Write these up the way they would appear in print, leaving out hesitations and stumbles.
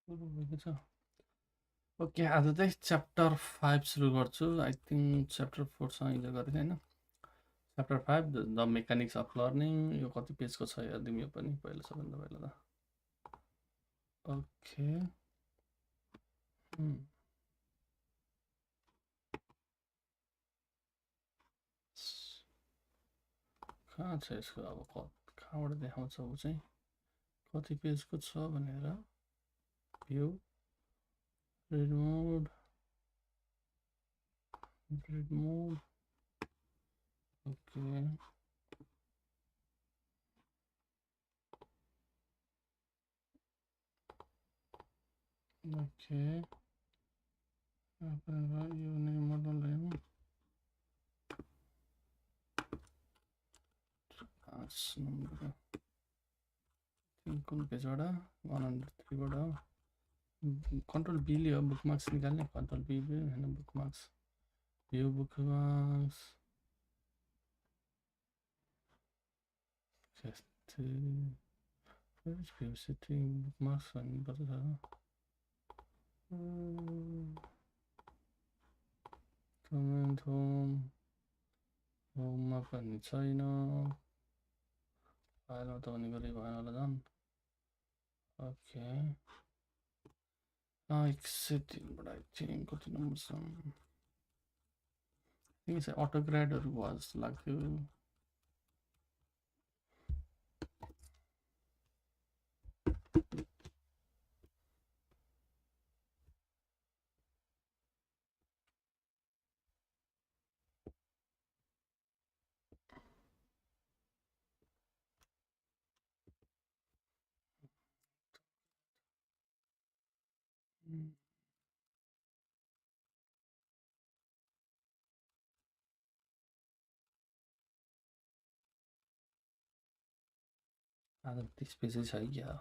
Okay, आज चाहिँ chapter 5 सुरु गर्छु। आई थिङ्क च्याप्टर 4 सँग हिजो गरेको होइन। Chapter 5 the mechanics of learning. यो कति पेजको छ हेरिदिउँ, यो पनि पहिला सबभन्दा पहिला त। ओके, कहाँ छ यसको अब कहाँबाट देखाउँछ ऊ चाहिँ कति पेजको छ भनेर। View, read mode, okay. Okay, यो नै मोडल हेर्नु। 5 नम्बर कुन पेजबाट? 103बाट हो। कन्ट्रोल बीले हो बुकमार्क्स निकाल्ने। कन्ट्रोल बी होइन bookmarks, view bookmarks, view setting bookmarks भन्नुपर्छ। कमेन्ट होममा पनि छैन, फाइलमा त पनि गरे भएन होला झन्। ओके, 103बाट आई थिङ्क कति नम्बर छ? अटोग्राडहरू भयो जस्तो लाग्थ्यो। आज 30 पेजै छ क्या?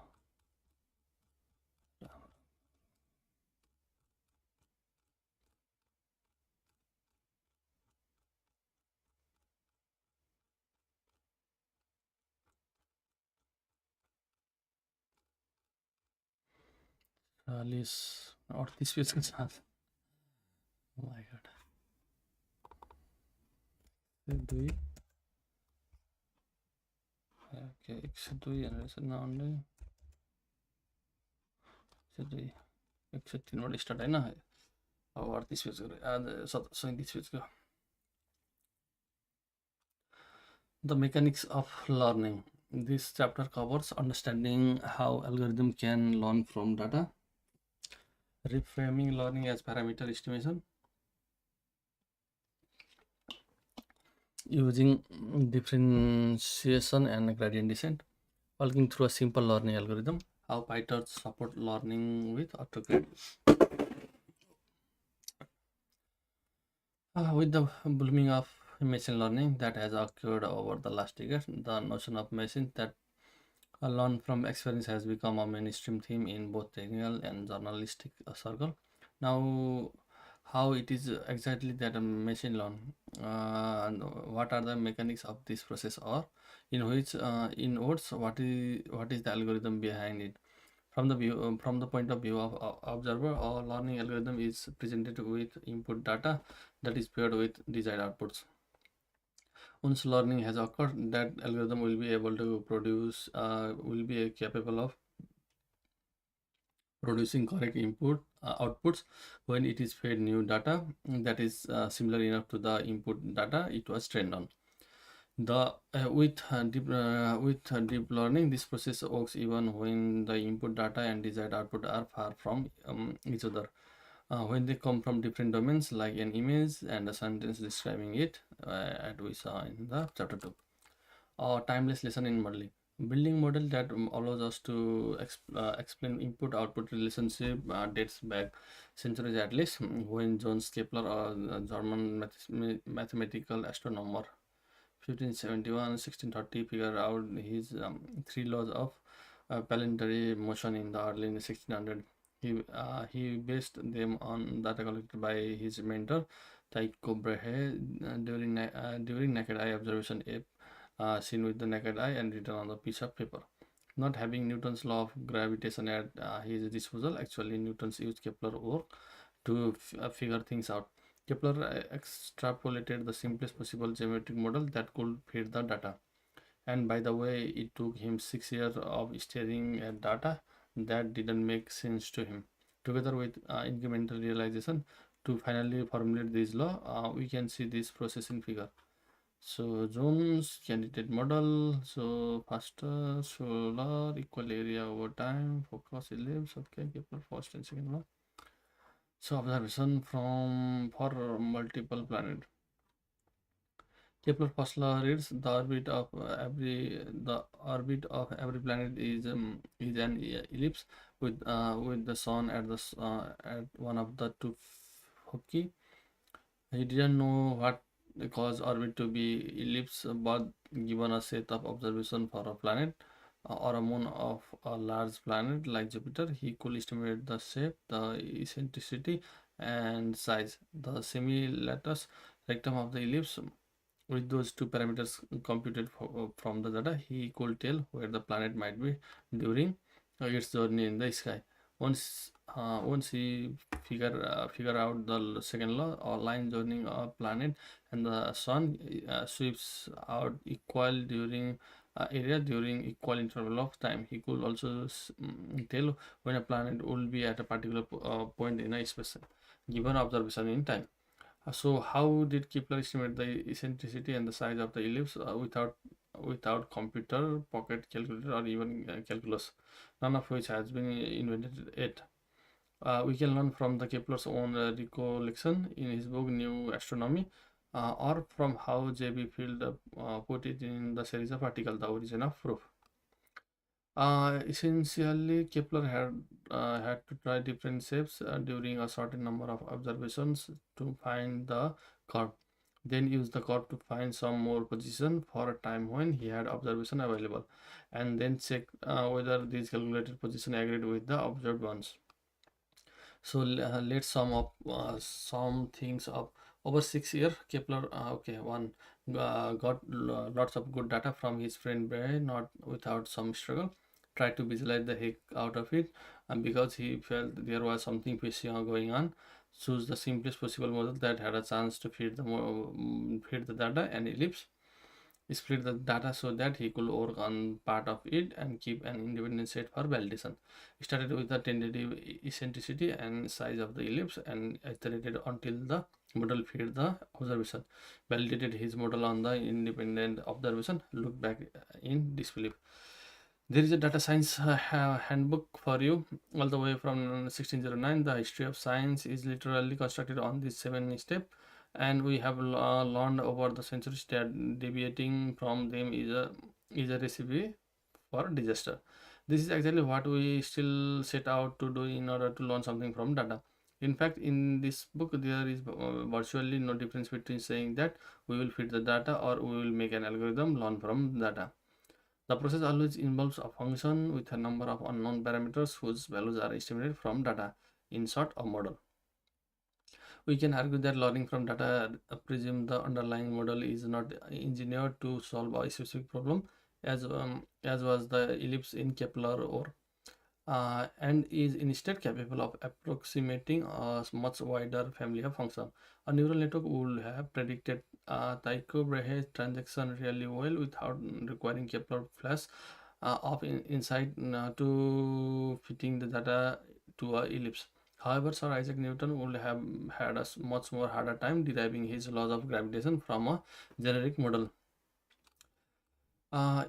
चालीस 38 पेजको छ। माय गॉड, 2 ओके 102 भनेर छ नअन्डै 102 103बाट स्टार्ट होइन। अब 38 पेज गरे आज 37 पेजको the mechanics of learning. This chapter covers understanding how algorithm can learn from data, reframing learning as parameter estimation, using differentiation and gradient descent, walking through a simple learning algorithm, how PyTorch support learning with AutoGrad. With the blooming of machine learning that has occurred over the last decade, the notion of machines that learn from experience has become a mainstream theme in both technical and journalistic circle. Now, how it is exactly that a machine learn, and what are the mechanics of this process, or in which, in words, what is the algorithm behind it? From the point of view of observer, a learning algorithm is presented with input data that is paired with desired outputs. Once learning has occurred, that algorithm will be able to produce, will be capable of producing correct outputs when it is fed new data that is similar enough to the input data it was trained on. With deep learning, this process works even when the input data and desired output are far from each other. When they come from different domains, like an image and a sentence describing it, as we saw in the chapter 2. A timeless lesson in modeling. Building model that allows us to explain input-output relationship dates back centuries at least, when John Kepler, a German mathematical astronomer, 1571-1630, figured out his 3 laws of planetary motion in the early 1600s. He based them on data collected by his mentor Tycho Brahe during naked eye observation, seen with the naked eye and written on the piece of paper. not having Newton's law of gravitation at his disposal. Actually, Newton's used Kepler work to figure things out. Kepler extrapolated the simplest possible geometric model that could fit the data. And by the way, it took him 6 years of staring at data that didn't make sense to him. Together with incremental realization to finally formulate this law, we can see this process in figure. So Jones candidate model, so faster, solar, equal area over time, focus ellipse, okay, Kepler first and second law. So observation from for multiple planet. Kepler first law reads the orbit of every planet is an ellipse with the sun at one of the two foci. He didn't know what caused orbit to be ellipse, but given a set of observation for a planet or a moon of a large planet like Jupiter, he could estimate the shape, the eccentricity, and size. The semi-latus rectum of the ellipse with those two parameters computed from the data, he could tell where the planet might be during its journey in the sky. Once he figure out the second law, a line joining a planet and the sun sweeps out equal during area during equal interval of time. He could also tell when a planet will be at a particular point in a space, given observation in time. So how did Kepler estimate the eccentricity and the size of the ellipse without computer, pocket calculator, or even calculus, none of which has been invented yet? We can learn from the Kepler's own recollection in his book New Astronomy, or from how J.B. Field put it in the series of articles, The Origin of Proof. Essentially, Kepler had to try different shapes during a certain number of observations to find the curve. Then use the curve to find some more position for a time when he had observation available, and then check whether these calculated position agreed with the observed ones. So let's sum up some things up. Over 6 years, Kepler got lots of good data from his friend Bray, not without some struggle. Tried to visualize the heck out of it, and because he felt there was something fishy going on, choose the simplest possible model that had a chance to feed the data and ellipse split the data so that he could work on part of it and keep an independent set for validation. He started with the tentative eccentricity and size of the ellipse and iterated until the model fit the observation. Validated his model on the independent observation. Look back in disbelief. There is a data science handbook for you all the way from 1609. The history of science is literally constructed on this 7 step, and we have learned over the centuries that deviating from them is a recipe for disaster. This is exactly what we still set out to do in order to learn something from data. In fact, in this book, there is virtually no difference between saying that we will fit the data or we will make an algorithm learn from data. The process always involves a function with a number of unknown parameters whose values are estimated from data, in short, a model. We can argue that learning from data presume the underlying model is not engineered to solve a specific problem, as was the ellipse in Kepler, or and is instead capable of approximating a much wider family of functions. A neural network would have predicted Tycho Brahe's transaction really well without requiring Kepler flash of insight to fitting the data to a ellipse. However, Sir Isaac Newton would have had a much more harder time deriving his laws of gravitation from a generic model.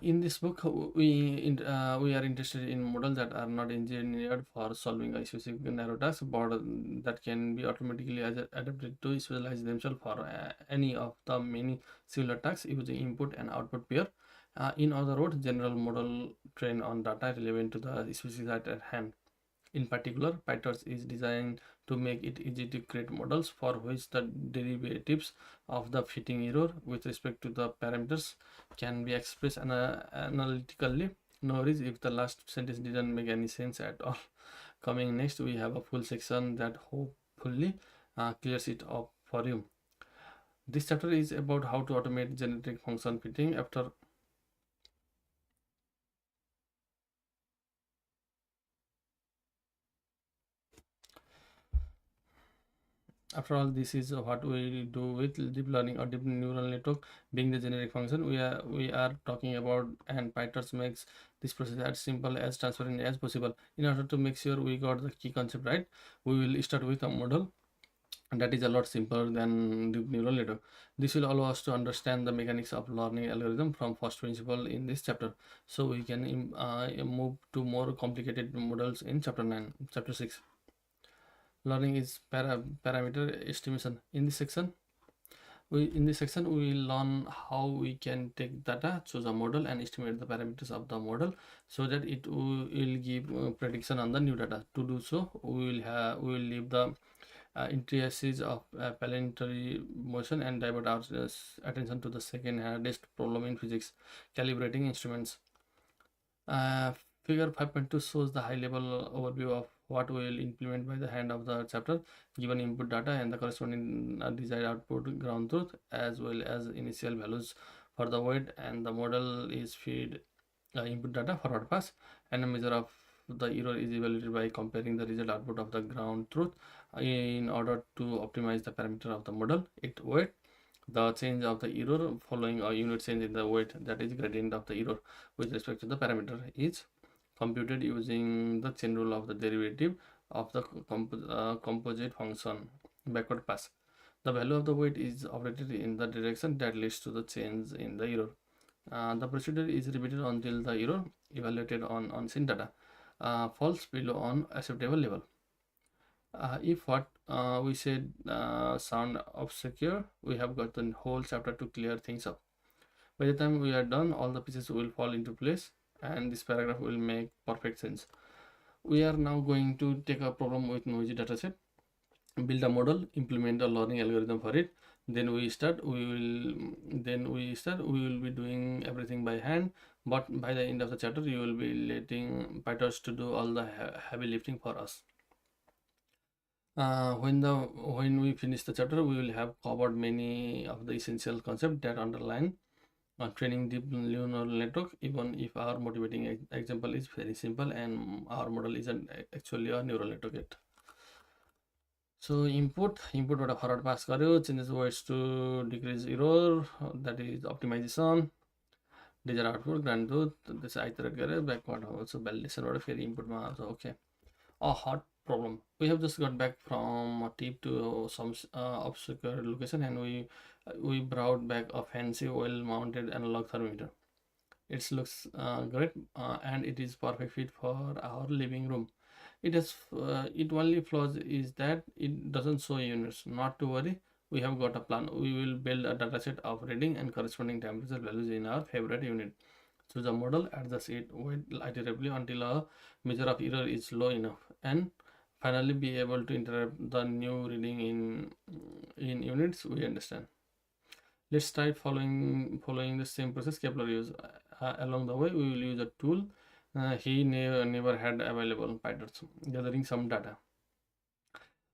In this book, we are interested in models that are not engineered for solving a specific narrow task, but that can be automatically adapted to specialize themselves for any of the many similar tasks using input and output pair. In other words, general model trained on data relevant to the specific at hand. In particular, PyTorch is designed to make it easy to create models for which the derivatives of the fitting error with respect to the parameters can be expressed analytically. No worries if the last sentence didn't make any sense at all. Coming next, we have a full section that hopefully clears it up for you. This chapter is about how to automate genetic function fitting. After all, this is what we do with deep learning or deep neural network being the generic function. We are talking about, and PyTorch makes this process as simple as transparent as possible. In order to make sure we got the key concept right, we will start with a model, and that is a lot simpler than deep neural network. This will allow us to understand the mechanics of learning algorithm from first principle in this chapter, so we can move to more complicated models in chapter 9. Chapter 6, learning is parameter estimation. In this section we will learn how we can take data, choose a model, and estimate the parameters of the model so that it will give prediction on the new data. To do so, we will leave the intricacies of planetary motion and divert our attention to the second hardest problem in physics: calibrating instruments. uh, Figure 5.2 shows the high-level overview of what we will implement by the hand of the chapter. Given input data and the corresponding desired output ground truth, as well as initial values for the weight, and the model is fed input data forward pass, and a measure of the error is evaluated by comparing the result output of the ground truth in order to optimize the parameter of the model. It weight the change of the error following a unit change in the weight, that is gradient of the error with respect to the parameter, is computed using the chain rule of the derivative of the composite function backward pass. The value of the weight is operated in the direction that leads to the change in the error. The procedure is repeated until the error evaluated on seen data falls below an acceptable level. If what we said sound obscure, we have got the whole chapter to clear things up. By the time we are done, all the pieces will fall into place, and this paragraph will make perfect sense. We are now going to take a problem with noisy dataset, build a model, implement a learning algorithm for it. Then we will be doing everything by hand. But by the end of the chapter, you will be letting PyTorch to do all the heavy lifting for us. When we finish the chapter, we will have covered many of the essential concepts that underline training deep neural network, even if our motivating example is very simple and our model isn't actually a neural network yet. So input forward pass गर्यो, changes weights to decrease error, that is optimization. Desired output grand truth, त्यसै आइतरेट गरेर backward also validation फेरि इनपुटमा आउँछ. Okay, a hot problem. We have just got back from a trip to some obscure location, and we brought back a fancy well-mounted analog thermometer. It looks great, and it is perfect fit for our living room. It only flaws is that it doesn't show units. Not to worry, we have got a plan. We will build a dataset of reading and corresponding temperature values in our favorite unit. Choose a model, adjust it, wait iteratively until a measure of error is low enough, and finally be able to interrupt the new reading in units we understand. Let's try following the same process Kepler used. Along the way, we will use a tool he never had available, PyTorch, gathering some data.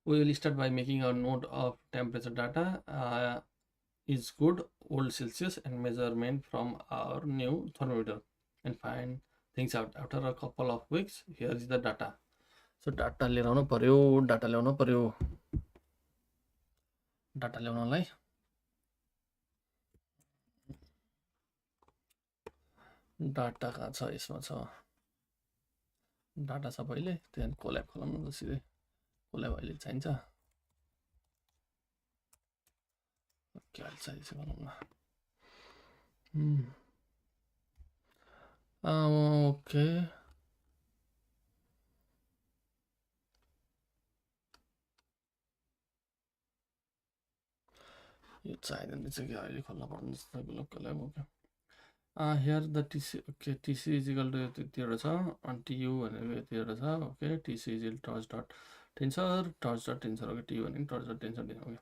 We will start by making a note of temperature data is good old Celsius and measurement from our new thermometer, and find things out. After a couple of weeks, here is the data. So data लिएर आउनु पर्यो, data ल्याउनु पर्यो. Data ल्याउनलाई data कहाँ छ, यसमा छ data छ पहिले, त्यहाँदेखि कोल्याब खोलाउनु त सिधै. कोल्याब अहिले चाहिन्छ, के अहिले चाहिन्छ बनाउन. ओके, यो चाहिँदैन चाहिँ कि अहिले खोल्न पर्ने जस्तो collab. Okay, here the TC, okay, TC is equal to यतिवटा छ, अनि TU भनेको यतिवटा छ. Okay, TC is equal to torch dot tensor, okay, TU भनेको torch dot tensor. Okay,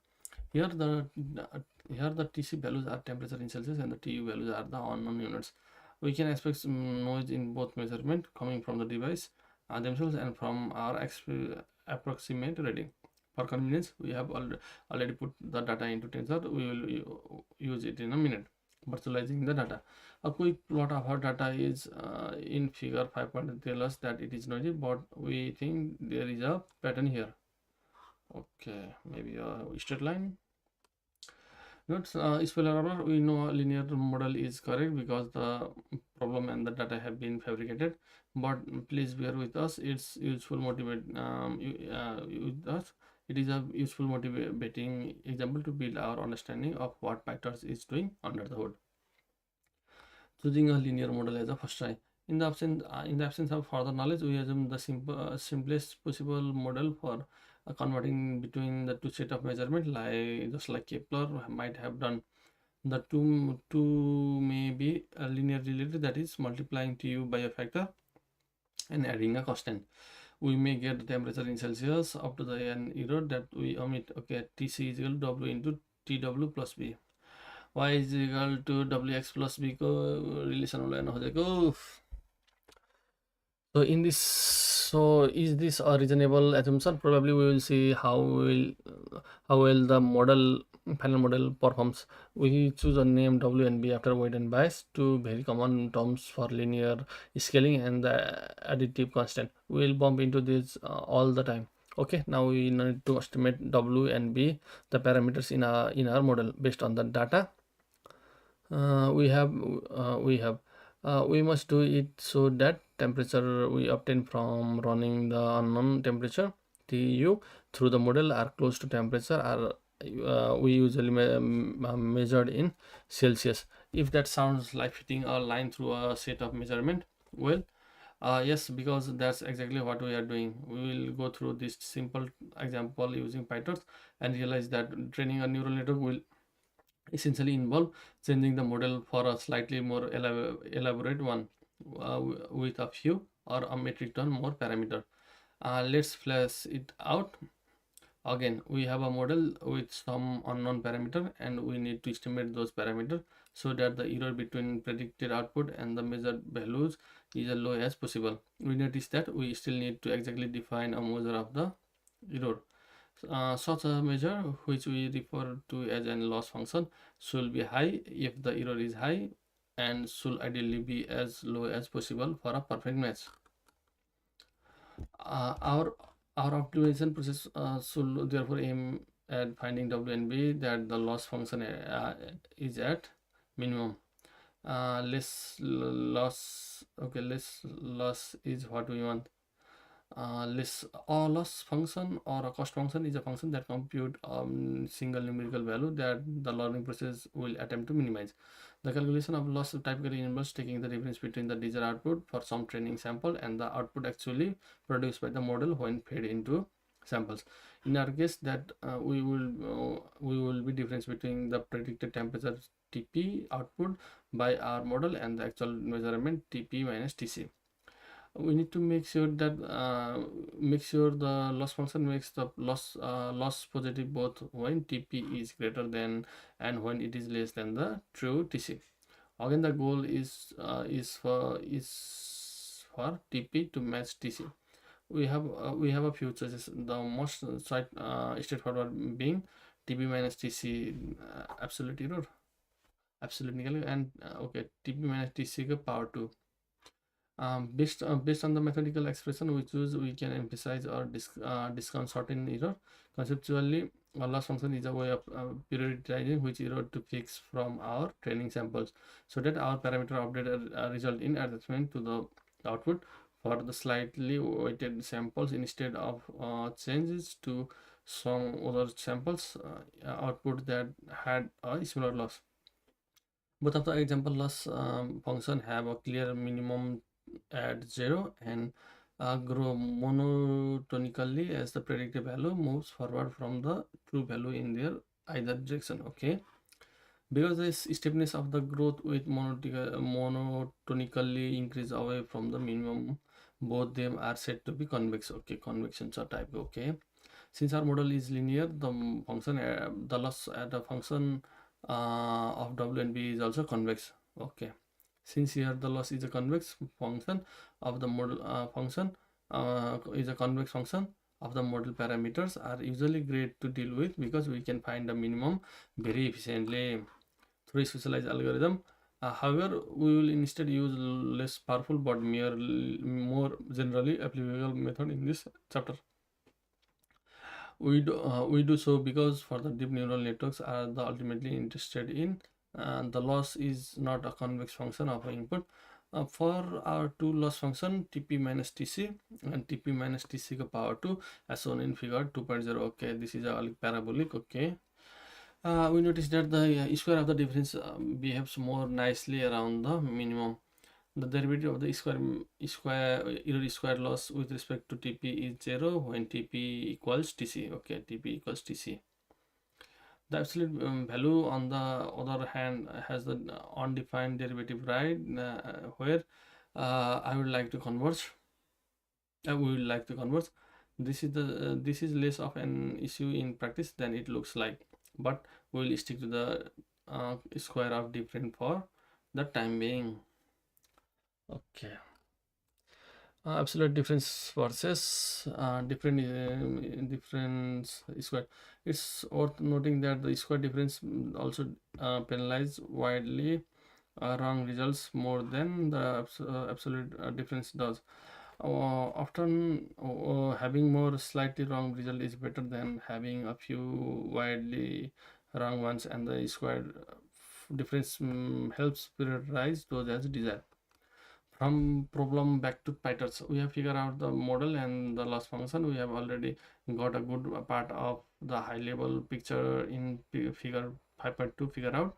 here the TC values are temperature in Celsius and the TU values are the unknown units. We can expect noise in both measurement coming from the device themselves and from our approximate reading. For convenience, we have already put the data into tensor. We will use it in a minute. Virtualizing the data. A quick plot of our data is in figure 5. Tell us that it is noisy, but we think there is a pattern here. Okay, maybe a straight line. Notes, spoiler alert, we know a linear model is correct because the problem and the data have been fabricated. But please bear with us. It's useful motivate with us. It is a useful motivating example to build our understanding of what PyTorch is doing under the hood. Choosing a linear model as a first try. In the absence of further knowledge, we assume the simplest possible model for converting between the two set of measurement, like just like Kepler might have done. The two may be linear related, that is multiplying tu by a factor and adding a constant. We may get the temperature in Celsius up to the n error that we omit. Okay, Tc is equal to W into Tw plus B. Y is equal to Wx plus B को relation online हो जाएगा. So in this, so is this a reasonable assumption? Probably we will see how well the final model performs. We choose a name W and B after weight and bias, two very common terms for linear scaling and the additive constant. We will bump into this all the time. Okay, now we need to estimate W and B, the parameters in our model based on the data we must do it so that temperature we obtain from running the unknown temperature Tu through the model are close to temperature are we usually measured in Celsius. If that sounds like fitting a line through a set of measurement, well, yes, because that's exactly what we are doing. We will go through this simple example using PyTorch and realize that training a neural network will essentially involve changing the model for a slightly more elaborate one with a few or a metric ton more parameter. Let's flesh it out. Again, we have a model with some unknown parameter and we need to estimate those parameters so that the error between predicted output and the measured values is as low as possible. We notice that we still need to exactly define a measure of the error. Such a measure, which we refer to as an loss function, should be high if the error is high and should ideally be as low as possible for a perfect match. Our optimization process should therefore aim at finding W and B that the loss function is at minimum. Less loss is what we want. Loss function or a cost function is a function that compute single numerical value that the learning process will attempt to minimize. The calculation of loss typically involves taking the difference between the desired output for some training sample and the output actually produced by the model when fed into samples. In our case, that we will be difference between the predicted temperature Tp output by our model and the actual measurement Tp minus Tc. We need to make sure that the loss function makes the loss positive both when Tp is greater than and when it is less than the true Tc. Again, the goal is for Tp to match Tc. We have a few choices. The most straightforward being Tb minus Tc absolute error, absolute negative, and okay, Tb minus Tc का power 2. Based on the mathematical expression we choose, we can emphasize or discount certain error. Conceptually, a loss function is a way of prioritizing which error to fix from our training samples, so that our parameter update result in adjustment to the output for the slightly weighted samples instead of changes to some other samples output that had a similar loss. Both of the example loss function have a clear minimum at 0 and grow monotonically as the predicted value moves forward from the true value in their either direction. Okay, because the steepness of the growth with monotonically increase away from the minimum, both them are said to be convex. Okay, convections are type. Okay, since our model is linear, the loss at a function of W and B is also convex. Okay, since here the loss is a convex function of the model is a convex function of the model, parameters are usually great to deal with because we can find the minimum very efficiently through specialized algorithm. However, we will instead use less powerful but more generally applicable method in this chapter. We do so because for the deep neural networks are the ultimately interested in, the loss is not a convex function of an input. For our two loss function tp minus tc and tp minus tc ka power 2 as shown in figure 2.0. Okay, this is a parabolic. Okay, we notice that the square of the difference behaves more nicely around the minimum. The derivative of the error square loss with respect to TP is 0 when TP equals TC. Okay, TP equals TC. The absolute value, on the other hand, has the undefined derivative, right? Where I would like to converge. We would like to converge. This is less of an issue in practice than it looks like, but we will stick to the square of different for the time being. Okay. Absolute difference versus difference square. It's worth noting that the square difference also penalize widely wrong results more than the absolute difference does. Often having more slightly wrong result is better than having a few widely wrong ones, and the square difference helps prioritize those as desired. From problem back to PyTorch, we have figured out the model and the loss function. We have already got a good part of the high level picture in figure 5.2 figure out.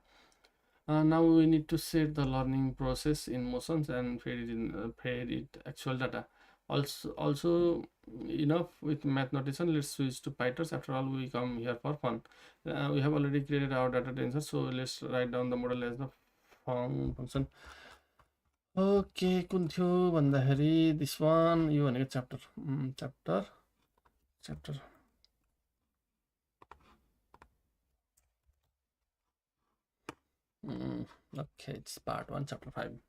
Now we need to set the learning process in motions and feed it actual data. Also enough with math notation. Let's switch to PyTorch. After all, we come here for fun. We have already created our data tensor, so let's write down the model as the function. Okay कुन थियो भन्दाखेरि this one यो भनेको chapter chapter chapter okay it's part 1 chapter 5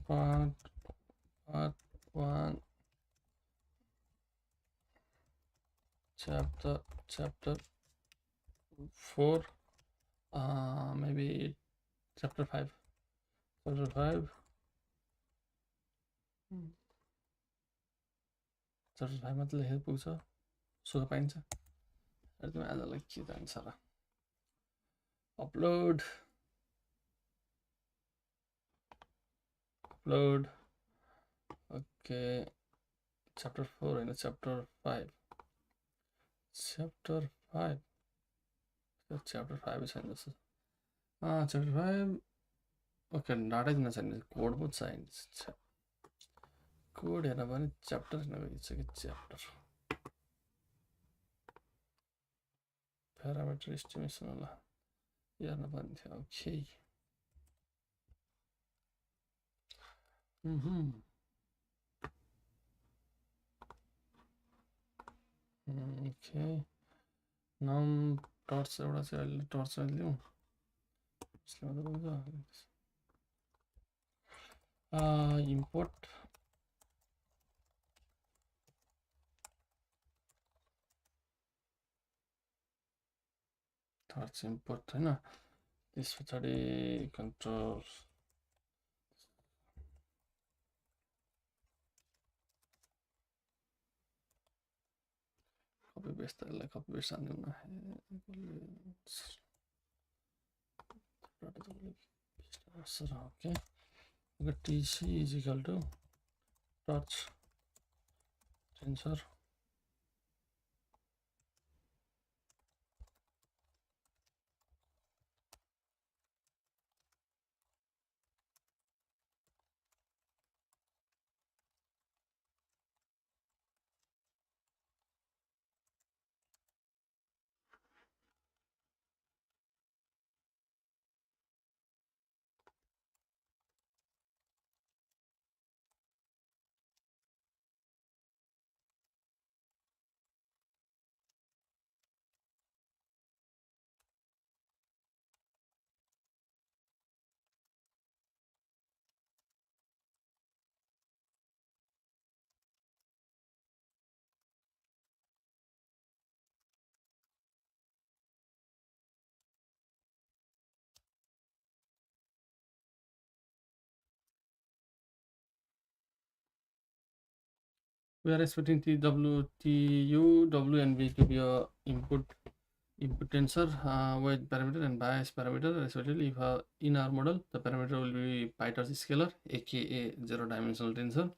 part 1 chapter 4 maybe chapter 5 chapter 5 मात्र लेखेर पुग्छ सो पाइन्छ तिमी आजलाई के जान्छ र अपलोड ओके च्याप्टर 4 होइन च्याप्टर 5 च्याप्टर 5 च्याप्टर 5 छैन जस्तो च्याप्टर 5 ओके डाटा दिन छैन कोड पो चाहिन्छ कोड हेर्न पनि च्याप्टर हेर्न गइन्छ कि च्याप्टर प्यारामिटर एस्टिमेसन होला हेर्न पनि थियो ओके ओके नम टर्च एउटा चाहिँ अहिले टर्च लिउँ यसले मात्रै पुग्छ इम्पोर्ट टर्च इम्पोर्ट होइन त्यस पछाडि कन्ट्रोल कपी पेस्ट यसलाई कपी पेस्ट हानिदिउँ न okay TC is equal to torch tensor We are expecting TU, W, and V to be a input tensor with parameter and bias parameter respectively. If in our model the parameter will be PyTorch scalar, aka zero dimensional tensor,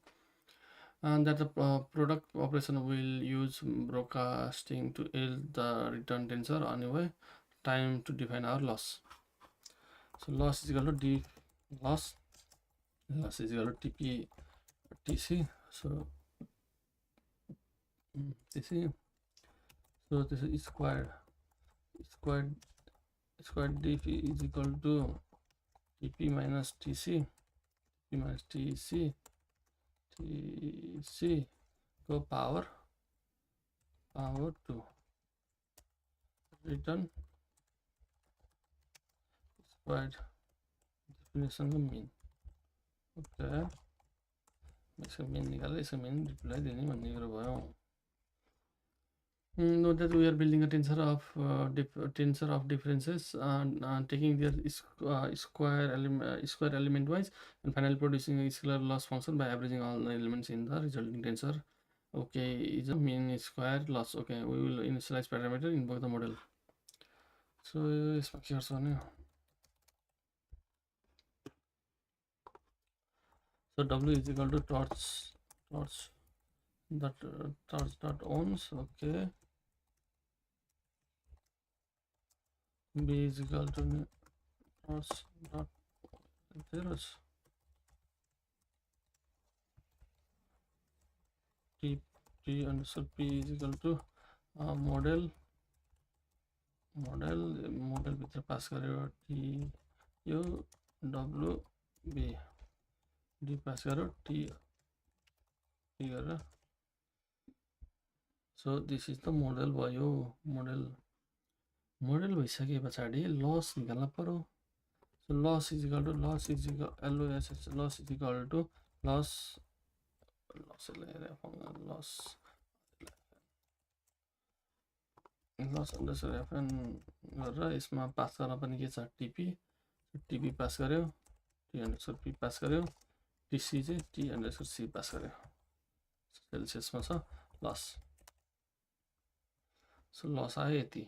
and that the product operation will use broadcasting to yield the return tensor anyway. Time to define our loss. So loss is equal to d loss is equal to TP TC. So TC. So this is squared dp is equal to TP minus TC. P minus TC to power 2 return squared definition of mean. Okay, इसका mean निकाला, इसका mean reply देने बनने कर रहा हूँ. Note that we are building a tensor of differences and taking their square element wise, and finally producing a scalar loss function by averaging all the elements in the resulting tensor. Okay, is a mean square loss. Okay, we will initialize parameter in both the model. So इसमें क्या करना है? So W is equal to torch dot owns. Okay, B is equal to torch dot zeros. T underscore P is equal to model भीतर पास करेगा T U W B D पास करो T गरेर. So this is the model भयो. model भइसके पछाडि loss निकाल्न पर्यो. So loss is equal to loss is equal to loss underscore fn गरेर यसमा पास गर्न पनि के छ TP पास गर्यो, T underscore P पास गर्यो, TC चाहिँ T underscore C पास गर्यो. सेल्सियसमा छ loss. So loss आयो यति.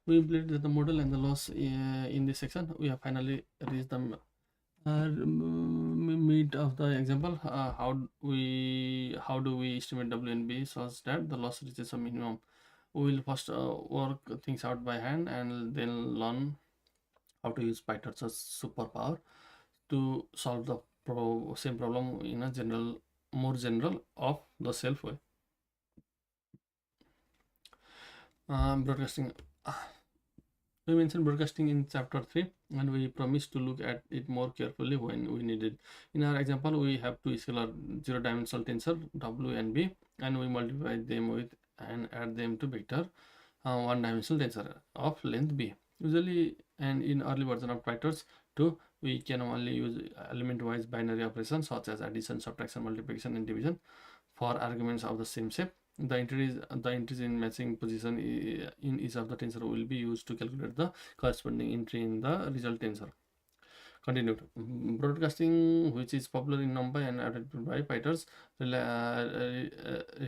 We implemented the model and the loss in this section. We have finally reached the mid of the example. How do we estimate W and B such that the loss reaches a minimum? We will first work things out by hand and then learn how to use PyTorch as superpower to solve the same problem in a more general off the shelf way. Broadcasting. We mentioned broadcasting in chapter 3 and we promised to look at it more carefully when we need it. In our example, we have two scalar zero dimensional tensor W and B, and we multiply them with and add them to vector one dimensional tensor of length B. Usually, and in early version of PyTorch 2, we can only use element wise binary operations such as addition, subtraction, multiplication, and division for arguments of the same shape. The entries in matching position in each of the tensor will be used to calculate the corresponding entry in the result tensor. Continued. Broadcasting, which is popular in NumPy and adopted by PyTorch,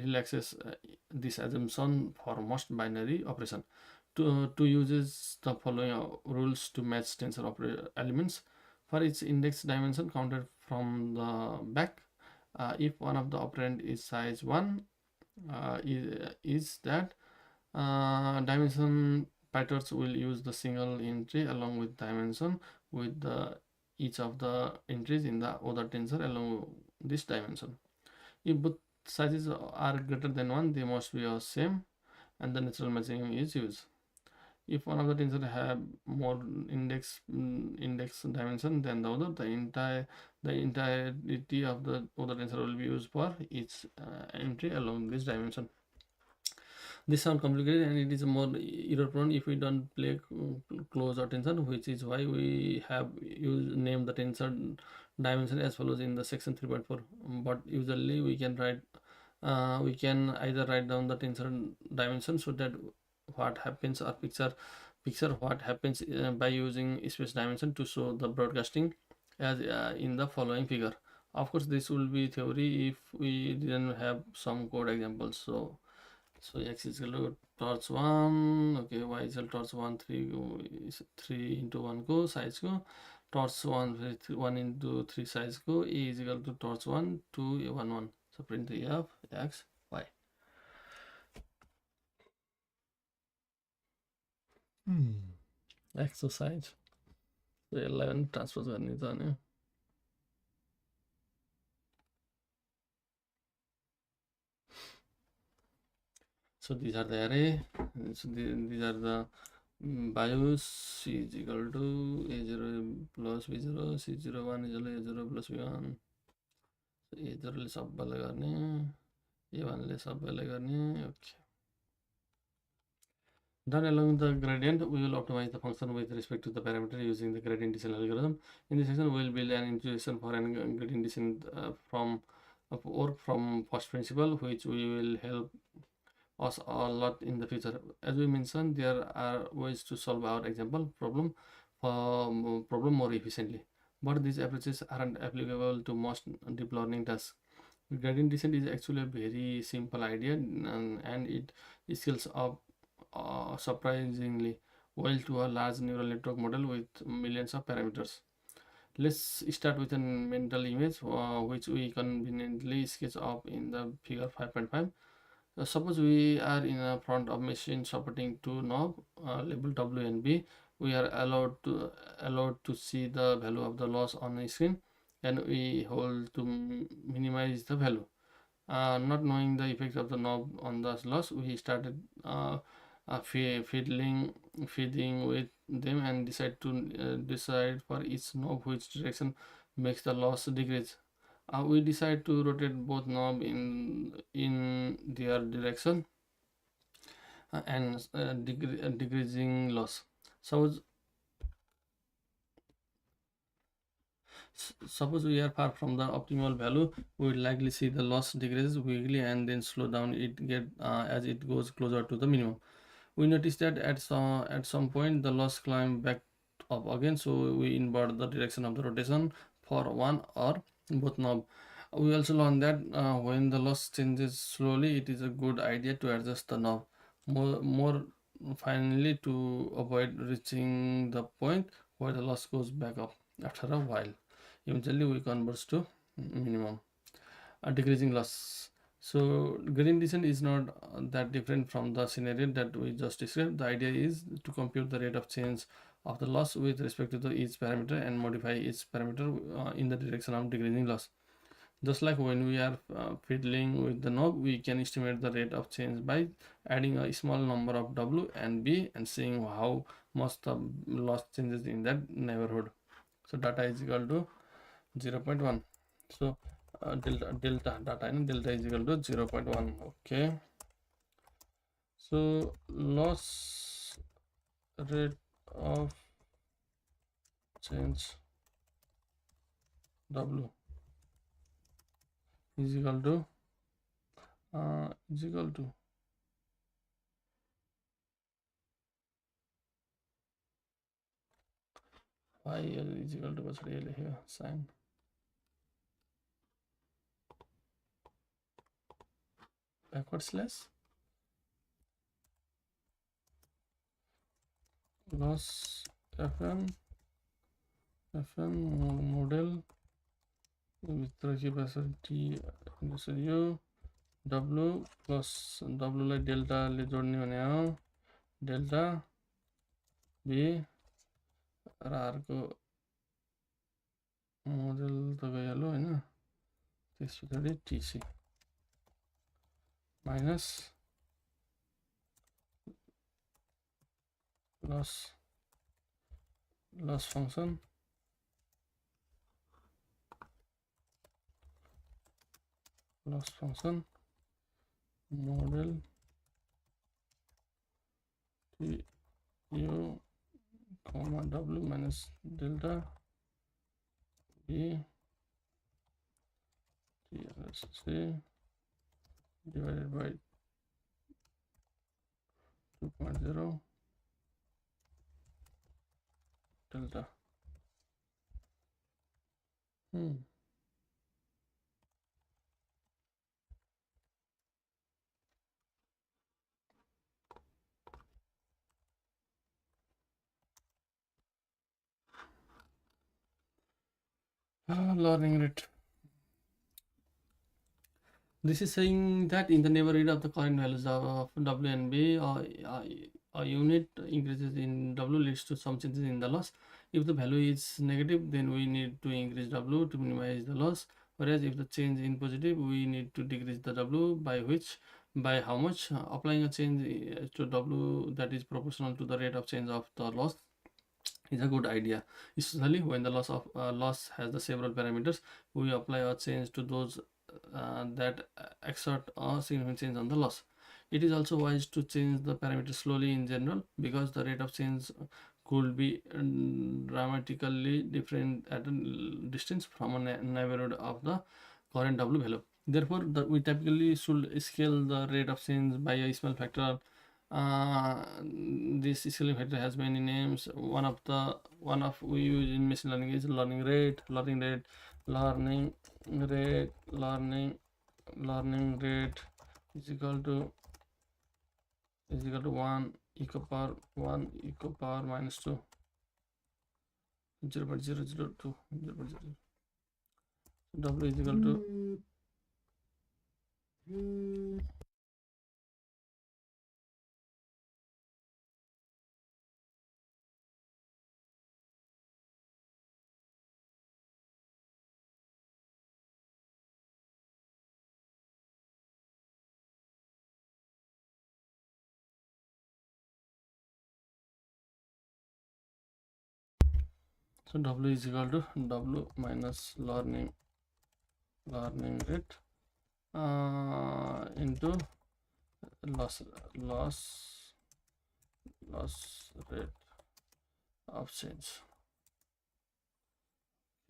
relaxes this assumption for most binary operation. To uses the following rules to match tensor elements for each index dimension counted from the back. If one of the operand is size 1, is that dimension PyTorch will use the single entry along with dimension with each of the entries in the other tensor along this dimension. If both sizes are greater than 1, they must be the same and the natural matching is used. If one of the tensor have more index dimension than the other, the entirety of the other tensor will be used for each entry along this dimension. This sounds complicated and it is more error prone if we don't play close attention, which is why we have named the tensor dimension as follows in the section 3.4. But usually we can either write down the tensor dimension so that what happens or picture what happens by using space dimension to show the broadcasting as in the following figure. Of course, this will be theory if we didn't have some code examples. So x is equal to torch 1, okay, y is equal to torch 1 3 into 1 go size go, torch 1 into 3 size go, e is equal to torch 1 2 1 1. So print the f x y. Exercise. So 11 transpose गर्ने त नि. So these are the array. So these are the values. C is equal to a0 plus b0, c0 1 is equal to a0 plus b1. So a0 ले सबैलाई गर्ने, a1 ले सबैलाई गर्ने. Okay. Done along the gradient, we will optimize the function with respect to the parameter using the gradient descent algorithm. In this section, we will build an intuition for an gradient descent from first principle, which we will help us a lot in the future. As we mentioned, there are ways to solve our example problem more efficiently, but these approaches aren't applicable to most deep learning tasks. Gradient descent is actually a very simple idea, and it scales up surprisingly well to a large neural network model with millions of parameters. Let's start with a mental image, which we conveniently sketch up in the figure 5.5. Suppose we are in a front of machine supporting two knobs labeled W and B. We are allowed to see the value of the loss on the screen, and we hold to minimize the value. Not knowing the effect of the knob on the loss, we started feeding with them and decide for each knob which direction makes the loss decrease. We decide to rotate both knob in their direction and decreasing loss. Suppose we are far from the optimal value, we will likely see the loss decrease quickly and then slow down as it goes closer to the minimum. We notice that at some point the loss climb back up again, so we invert the direction of the rotation for one or both knob. We also learned that when the loss changes slowly, it is a good idea to adjust the knob more finally to avoid reaching the point where the loss goes back up after a while. Eventually we converge to minimum. Decreasing loss. So gradient descent is not that different from the scenario that we just described. The idea is to compute the rate of change of the loss with respect to each parameter and modify each parameter in the direction of decreasing loss. Just like when we are fiddling with the knob, we can estimate the rate of change by adding a small number of W and B and seeing how much the loss changes in that neighborhood. So data is equal to 0.1. So delta data and delta is equal to 0.1. Okay. So loss rate of change W is equal to YL is equal to what's really here sign backward slash loss fn model भित्र के बस्छ t यसरी यो w plus w लाई delta ले जोड्ने भने हो delta b र r को model त गइहाल्यो हैन त्यसपछि tc minus loss function model t u comma w minus delta b t divided by 2.0 delta. Learning rate. This is saying that in the neighborhood of the current values of W and B, a unit increases in W leads to some changes in the loss. If the value is negative, then we need to increase W to minimize the loss. Whereas if the change in positive, we need to decrease the W by how much? Applying a change to W that is proportional to the rate of change of the loss is a good idea, especially when the loss has the several parameters. We apply a change to those that exert a significant change on the loss. It is also wise to change the parameters slowly in general, because the rate of change could be dramatically different at a distance from a neighborhood of the current W value. Therefore, we typically should scale the rate of change by a small factor. This scaling factor has many names. One of we use in machine learning is learning rate, learning rate is equal to 1 e to power minus 2, 0.002, 0.0. W is equal to so W is equal to W minus learning rate into loss loss loss rate of change.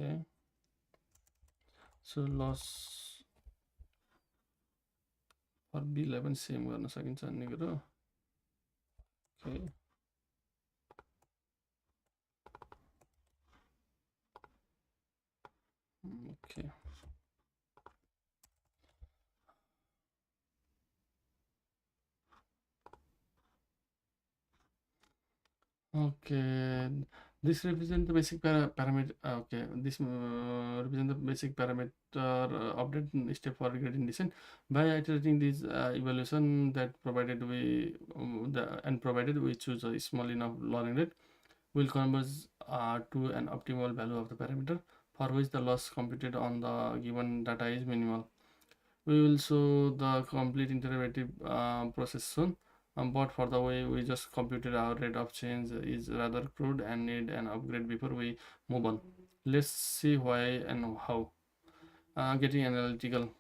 Okay, so loss for B11 same गर्न सकिन्छ भन्ने कुरो. Okay, okay. Okay, this represents the basic parameter. Okay, this represent the basic parameter update step for gradient descent. By iterating this evaluation that provided we choose a small enough learning rate, will converge to an optimal value of the parameter for which the loss computed on the given data is minimal. We will show the complete iterative process soon. But for the way we just computed, our rate of change is rather crude and need an upgrade before we move on. Let's see why and how. Getting analytical.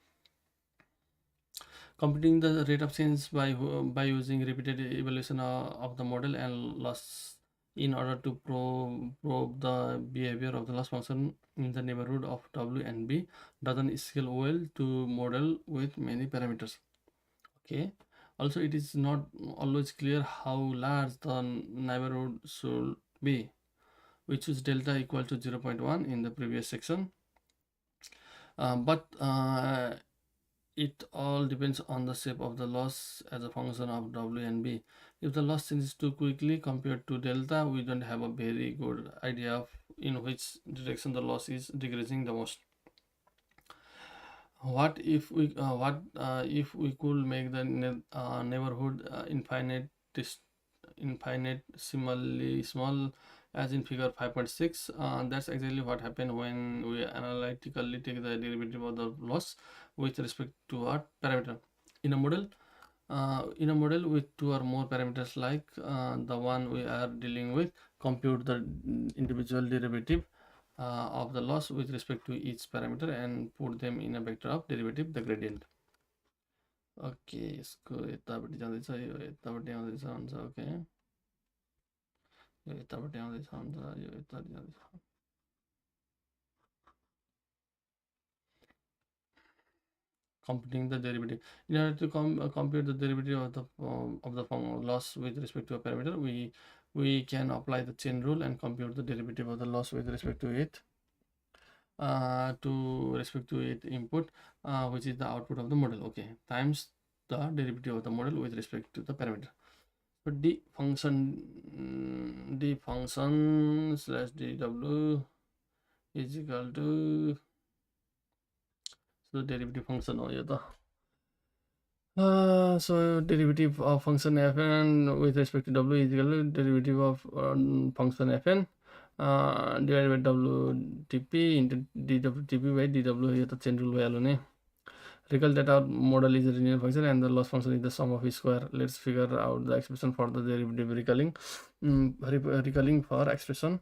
Computing the rate of change by using repeated evaluation of the model and loss in order to probe the behavior of the loss function in the neighborhood of W and B doesn't scale well to model with many parameters. Okay, also it is not always clear how large the neighborhood should be. We choose delta equal to 0.1 in the previous section, but it all depends on the shape of the loss as a function of W and B. If the loss changes too quickly compared to delta, we don't have a very good idea of in which direction the loss is decreasing the most. What if we could make the neighborhood infinitesimally small, as in figure 5.6? That's exactly what happened when we analytically take the derivative of the loss with respect to our parameter in a model. In a model with two or more parameters like the one we are dealing with, compute the individual derivative of the loss with respect to each parameter and put them in a vector of derivative, the gradient. Okay, यसको यतापट्टि जाँदैछ, यो यतापट्टि आउँदैछ हुन्छ. Okay, यो यतापट्टि आउँदैछ हुन्छ, यो यतापट्टि जाँदैछ. Computing the derivative. In order to compute the derivative of the loss with respect to a parameter, we can apply the chain rule and compute the derivative of the loss with respect to it input, which is the output of the model. Okay, times the derivative of the model with respect to the parameter. So d function slash dw is equal to, so derivative function हो यो त. So derivative of function fn with respect to w is equal to derivative of function fn divided by wtp into dwtp by dw. यो त chain rule भइहाल्यो नि. Recall that our model is a linear function and the loss function is the sum of its square. Let's figure out the expression for the derivative recalling. Recalling for expression.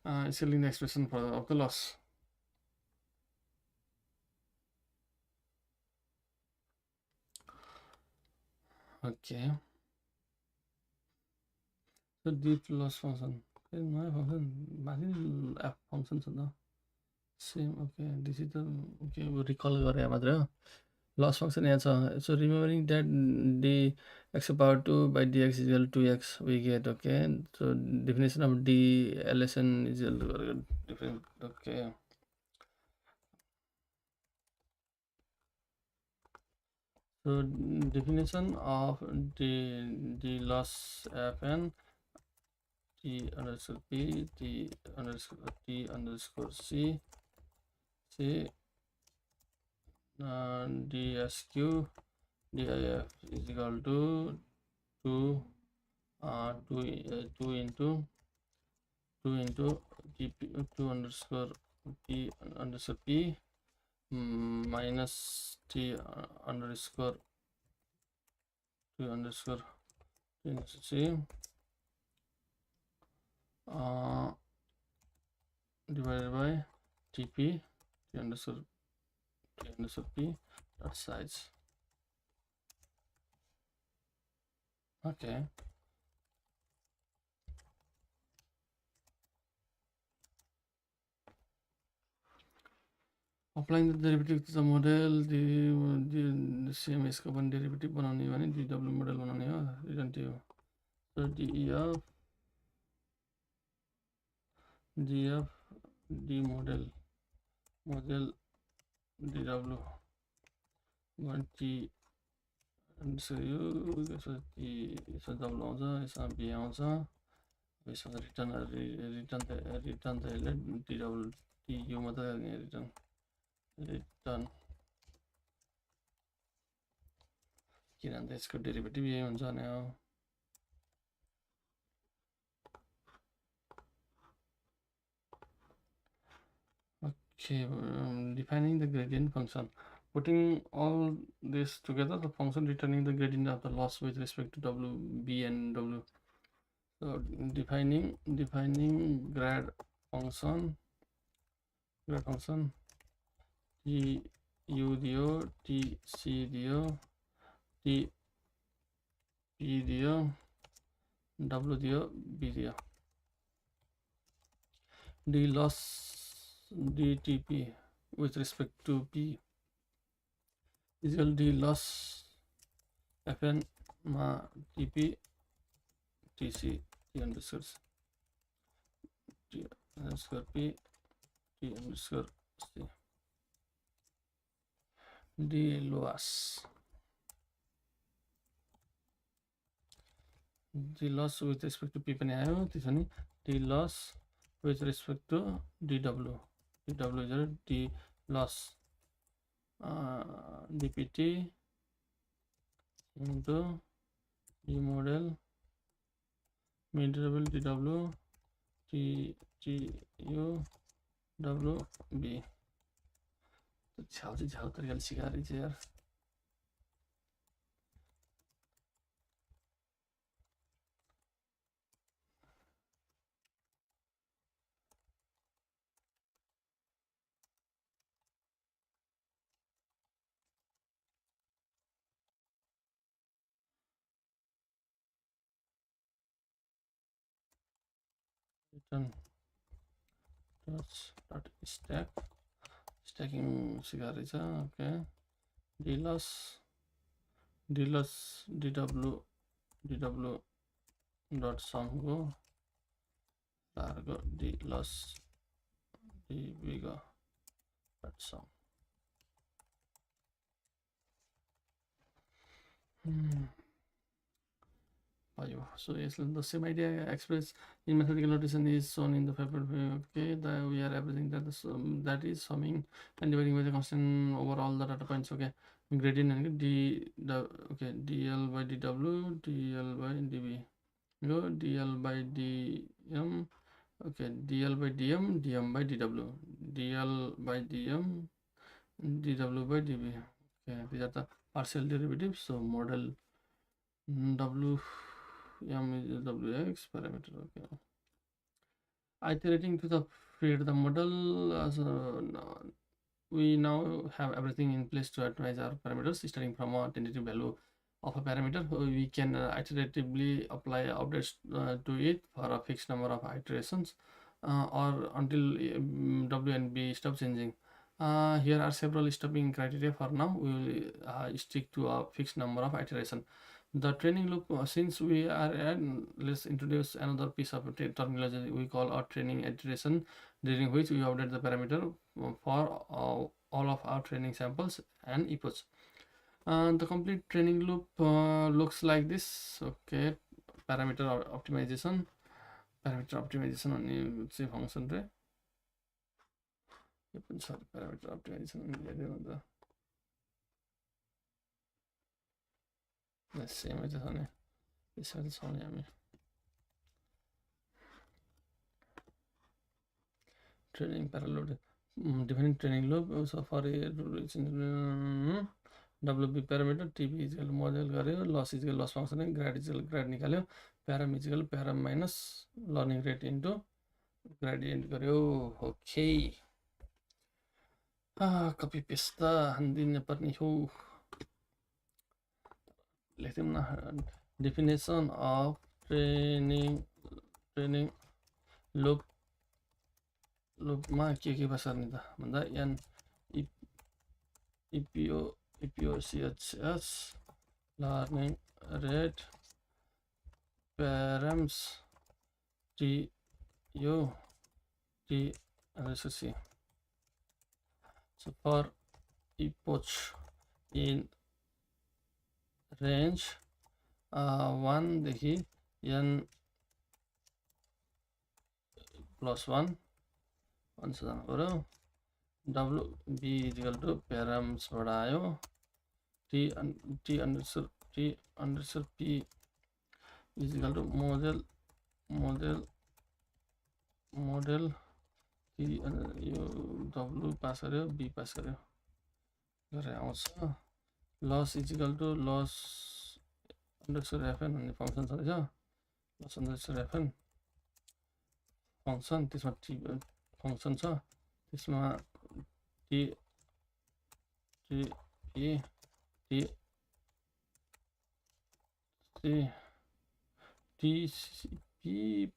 It's a linear expression for of the loss. Okay. So deep loss function. My function, f function same. Okay, this is the okay. We recall गरे loss function यहाँ. So remembering that dx power 2 by dx is equal to 2x we get. Okay, so definition of d lsn is equal to different. Okay. So definition of the loss fn t underscore p t underscore c dsq dif is equal to 2 into 2 underscore p underscore p minus t underscore 2 underscore c divided by tp t underscore p dot size. Okay. Applying the derivative to the model, the same is one derivative बनाउने भने dw model बनाउने हो return to you. So def d model dw one t so you so t so w आउँछ यसमा b आउँछ यसमा return the dw du मात्र return किनभने यसको डेरिभेटिभ यही हुन्छ नि हो. Okay, defining the gradient function. Putting all this together, the function returning the gradient of the loss with respect to w, b, and w. So defining grad function t u dio, t c dio, t p dio, w dio, b dio. The loss dTp with respect to p is equal to loss fn ma tp tc t underscore p t underscore c. The loss with respect to p पनि आयो त्यसो नि the loss with respect to dw is d loss dpt into d model measurable dw t u w b. तो छाव तरिकाले सिकाएर चाहिँ यार return dot stacking सिकाएर चाहिँ okay d loss dw dot sum go largo d loss dv go dot sum. So yes, the same idea expressed in mathematical notation is shown in the paper. Okay, we are averaging that that is summing and dividing by the constant over all the data points. Okay, gradient and okay, dl by dw, dl by dv. Go dl by dm. Okay, dl by dm, dm by dw, dl by dm, dw by dv. Okay, these are the partial derivatives. So model w m is wx parameter. Okay, iterating to the create the model as we now have everything in place to optimize our parameters. Starting from a tentative value of a parameter, we can iteratively apply updates to it for a fixed number of iterations or until w and b stop changing. Here are several stopping criteria. For now we will stick to a fixed number of iteration. The training loop, since we are at, let's introduce another piece of terminology we call a training iteration, during which we update the parameter for all of our training samples and epochs. The complete training loop looks like this. Okay, parameter optimization, अनि चाहिँ function रे यो पनि छ parameter optimization हेर्दै हुन्छ सेमै छ नि यसमा चाहिँ छ नि हामी training parallel defining training loop. So for a WB parameter TP is equal to model गर्यो, loss is equal to loss function, grad is equal to grad निकाल्यो, param is equal to param minus learning rate into gradient गर्यो. Okay, copy paste त हान्दिन पर्ने हो. लेख्दिउँ न definition of training loop मा के पास गर्ने त भन्दा n epochs learning rate params t u t underscore c. So for epoch in range 1 देखि n plus 1 जानु पर्यो. WB is equal to params बढायो, t underscore p is equal to model t yo w पास गर्यो, b पास गर्यो गरेर आउँछ. loss is equal to loss underscore fn भन्ने function छ रहेछ. loss underscore fn फंक्सन, त्यसमा t फंक्सन छ, त्यसमा t p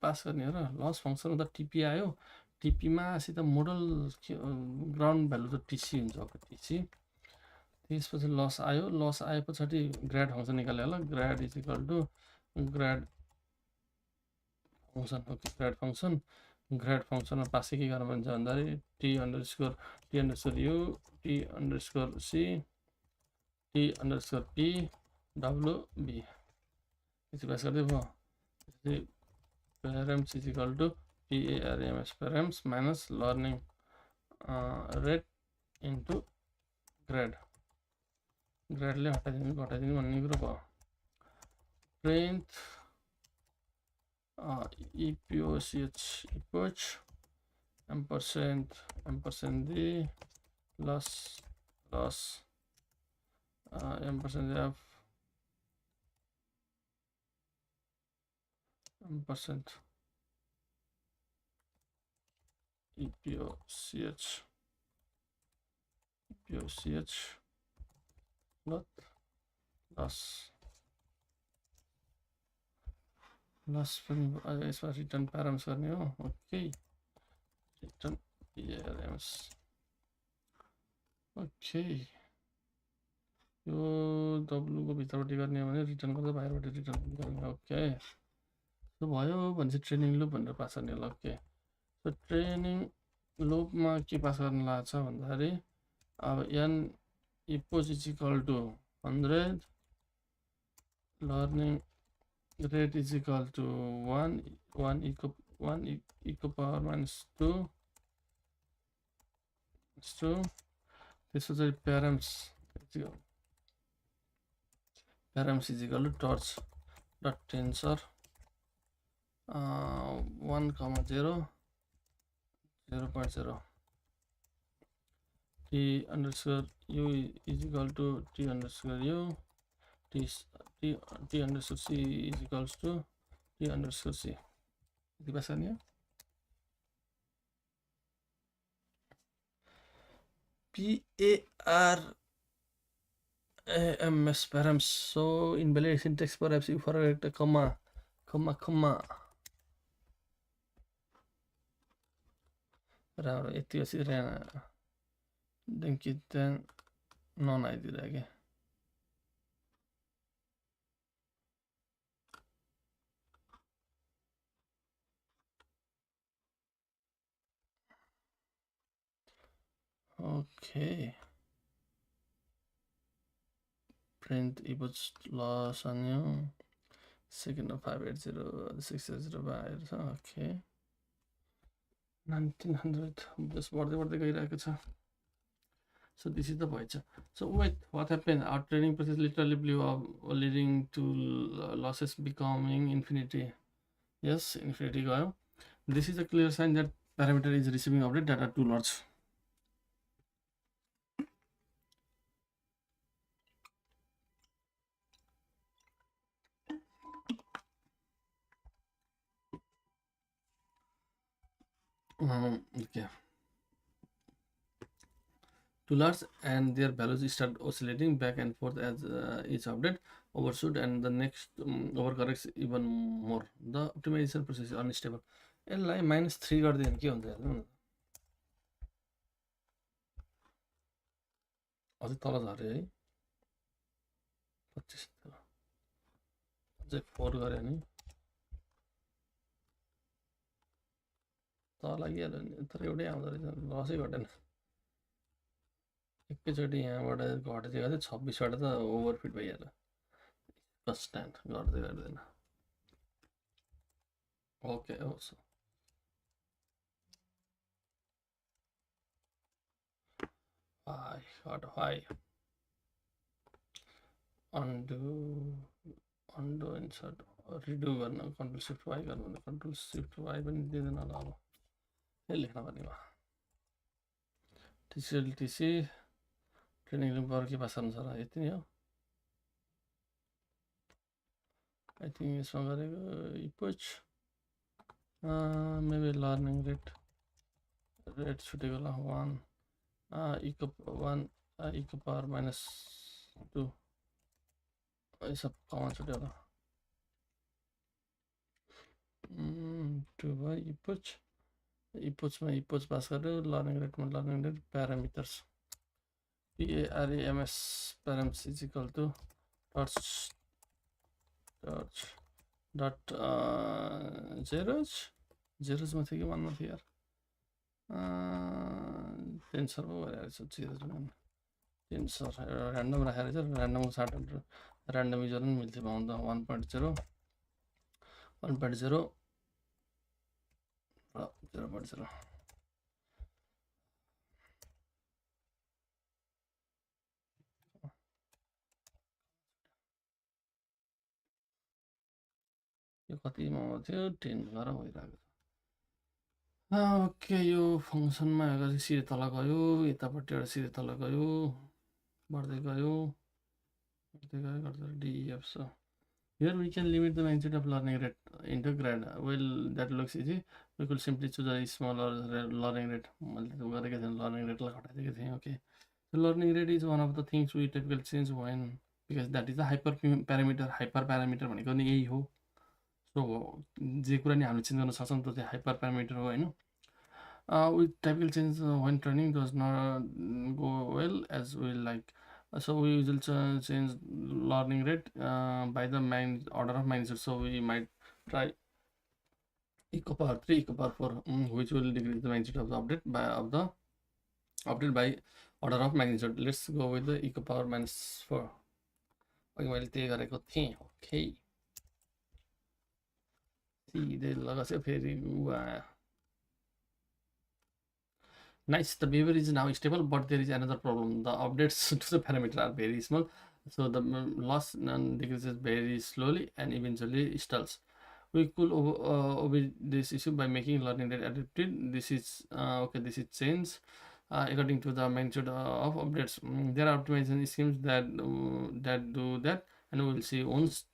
पास गर्ने हो र. लस फंक्सन हुँदा टिपी आयो, टिपीमा सिधा मोडल ग्राउन्ड भ्यालु त टिसी हुन्छ. टिसी त्यसपछि लस आयो, लस आएपछि ग्रेड फंक्सन निकाल्यो होला. Grad is equal to grad function. Okay, grad फंक्सनमा पास के गर्नु भन्छ भन्दाखेरि t underscore u t underscore c t underscore p w b यति पास गर्दै भयो. त्यसपछि params is equal to params minus learning rate into grade. ग्रेडले हटाइदिनु भन्ने कुरो भयो. print epoch ampersand d loss ampersand f ampersand epoch loss पनि यसमा return params गर्ने हो. Okay, return params. ओके, यो w को भित्रबाट गर्ने हो भने रिटर्न गर्दा बाहिरबाट रिटर्न गर्ने. ओके, त्यो भयो भनेपछि ट्रेनिङ लुप भनेर पास गर्ने होला. ओके, सो ट्रेनिङ लुपमा के पास गर्न लाग्छ भन्दाखेरि अब n epoch is equal to 100 learning rate is equal to 1 equal power minus 2 is 2. This was a params is equal to torch dot tensor 1 comma 0 0.0 t underscore u is equal to t underscore u t t underscore c is equals to t underscore c. Di ba saan yan? PARAMS params. So invalid syntax perhaps you forget a comma. राम्रो यति बसिरहेन देखि त्यहाँ नआइदिएर क्या okay print epoch loss on you second of 580 600 by okay 1900 just बढ्दै गइरहेको छ. So this is the voyager. So wait, what happened? Our training process literally blew up, leading to losses becoming infinity. Yes, infinity go. This is a clear sign that parameter is receiving update data too large. Okay. Too large, and their values start oscillating back and forth as each update overshoot and the next overcorrects even more. The optimization process is unstable. यसलाई -3 गरिदियो भने के हुन्छ हेर्नु न अझै तल झऱ्यो है 25 अझै 4 गऱ्यो भने तल लागिहाल्यो नि तर एउटै आउँदो रहेछ लसै घटेन एकैचोटि यहाँबाट घट्दै गर्दै 26 बाट त ओभरफिट भइहाल्यो कन्स्ट्यान्ट गर्दै गर्दैन ओके होस् Hi. Undo insert redo गर्न Ctrl Shift Y गर्नु Ctrl Shift Y पनि दिँदैन होला अब यो लेख्न पर्ने भयो TC ट्रेनिङ रुम पर के भाषा हुन्छ र यति नै हो आई थिंक यसमा गरेको इपोच मेबी लर्निङ रेट छुटेको होला 1 equal power minus 2 यो सब कमा छुट्यो होला 2 भयो इपोचमा इपोच पास गर्यो लर्निङ रेटमा learning rate parameters PARAMS params is equal to torch dot zeros मा थियो कि 1 मा थियो यार टेन्सर पो गरेको छु zeros मा टेन्सर र्यान्डम राखेर चाहिँ र्यान्डम साट र्यान्डमाइजर पनि मिल्थ्यो पाउँदा 1.0 1.0 र 0.0 यो कतिमा थियो 10 गरेर भइरहेको छ ओके यो फंक्सनमा हेर्दा सिधै तल गयो यतापट्टि एउटा सिधै तल गयो बढ्दै गयो गर्दै DEF so here we can limit the magnitude of learning rate into grade well that looks easy we could simply choose a smaller learning rate मैले त गरेको थिएँ learning rate लाई घटाइदिएको थिएँ okay so learning rate is one of the things we typically change when because that is the hyper parameter भनेको नि यही हो so जे कुरा नि हामीले चेन्ज गर्न सक्छौं त त्यो हाइपर प्यारामिटर हो हैन we typically change when training does not go well as we like so we usually change learning rate by the order of magnitude so we might try equal power 3 equal power 4 which will decrease the magnitude of the update by order of magnitude. Let's go with the equal power minus 4 अघि मैले त्यही गरेको थिएँ। Okay, सिधै लगाएको फेरि ऊ आयो। Nice, the behavior is now stable, but there is another problem. The updates to the parameter are very small, so the loss decreases very slowly and eventually stalls. We could avoid this issue by making learning rate adapted. This is okay. This is change according to the magnitude of updates. There are optimization schemes that do that, and we will see once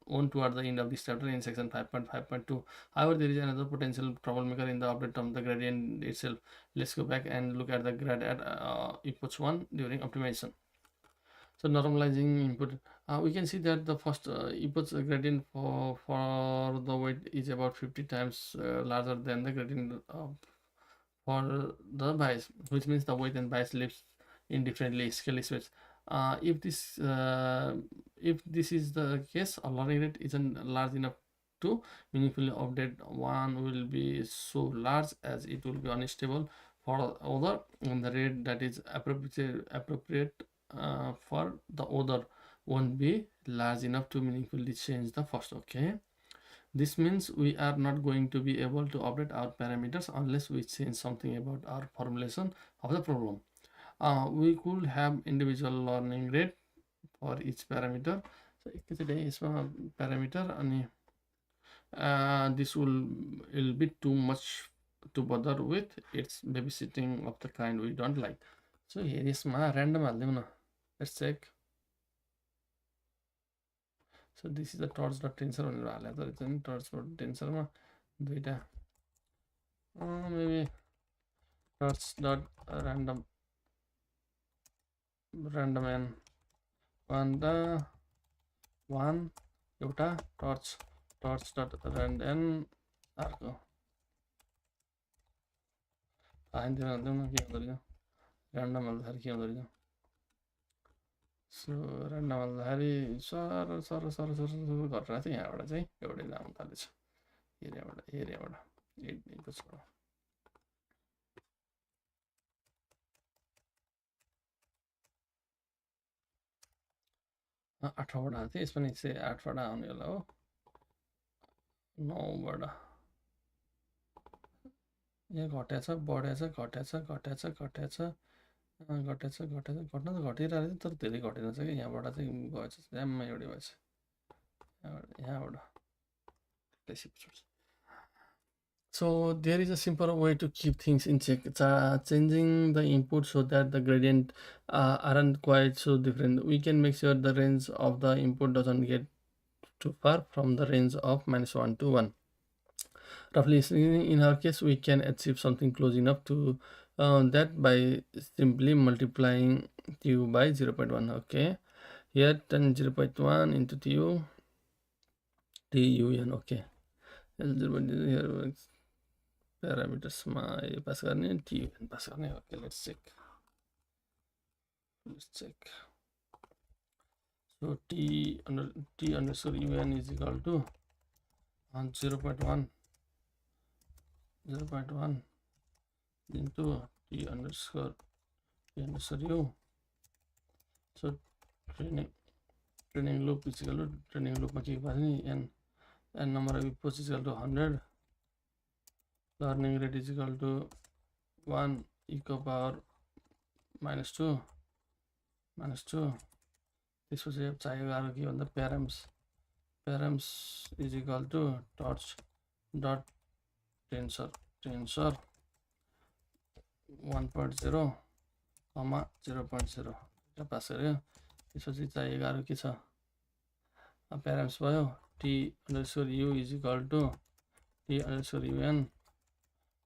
on toward the end of this chapter in section 5.5.2. However, there is another potential troublemaker in the update of the gradient itself. Let's go back and look at the grad at inputs 1 during optimization. So normalizing input, we can see that the first inputs gradient for the weight is about 50 times larger than the gradient for the bias, which means the weight and bias lives in differently scale space. If this is the case, a learning rate isn't large enough to meaningfully update. One will be so large as it will be unstable for other, and the rate that is appropriate for the other won't be large enough to meaningfully change the first. Okay, this means we are not going to be able to update our parameters unless we change something about our formulation of the problem. We could have individual learning rate for each parameter. So एकैचोटि यसमा parameter अनि this will be too much to bother with. It's babysitting of the kind we don't like. So here यसमा random हालिदिउँ न. Let's check. So this is the torch.tensor भनेर हालेको रहेछ नि. torch.tensor मा दुईटा maybe torch.random n 1 एउटा torch.random अर्को आइन्थ्यो हाल्दिउँ न के हुँदो रहेछ ऱ्यान्डम हाल्दाखेरि के हुँदो रहेछ. सो ऱ्यान्डम हाल्दाखेरि सर सर सर सर सर गरेर चाहिँ यहाँबाट चाहिँ एउटै आउनु थालेछ एरियाबाट इनपुट्सबाट. आठबाट आएको थियो, यसमा नि चाहिँ 8बाट आउने होला हो. 9बाट यहाँ घटेछ बढेछ घटेछ घटेछ घटेछ घटेछ घटेछ घट्न त घटिरहेको थियो तर धेरै घटेन चाहिँ कि यहाँबाट चाहिँ गएछ ड्याममा एउटै भएछ यहाँबाट. So there is a simple way to keep things in check. Changing the input so that the gradient aren't quite so different. We can make sure the range of the input doesn't get too far from the range of -1 to 1. Roughly speaking, in our case, we can achieve something close enough to that by simply multiplying tu by 0.1. Okay, here 0.1 into tu okay. Here parameters pass गर्ने tun pass गर्ने. Okay, let's check. So t underscore un is equal to 0.1 into t underscore u. So training loop is equal to training loop के पास n number of inputs is equal to 100. Learning rate is equal to 1 e को power -2. त्यसपछि अब चाहिएको अरु के भन्दा params is equal to torch dot tensor 1.0 comma 0.0 र पास गर्यो. त्यसपछि चाहिएको अरु के छ params भयो t underscore u is equal to t underscore un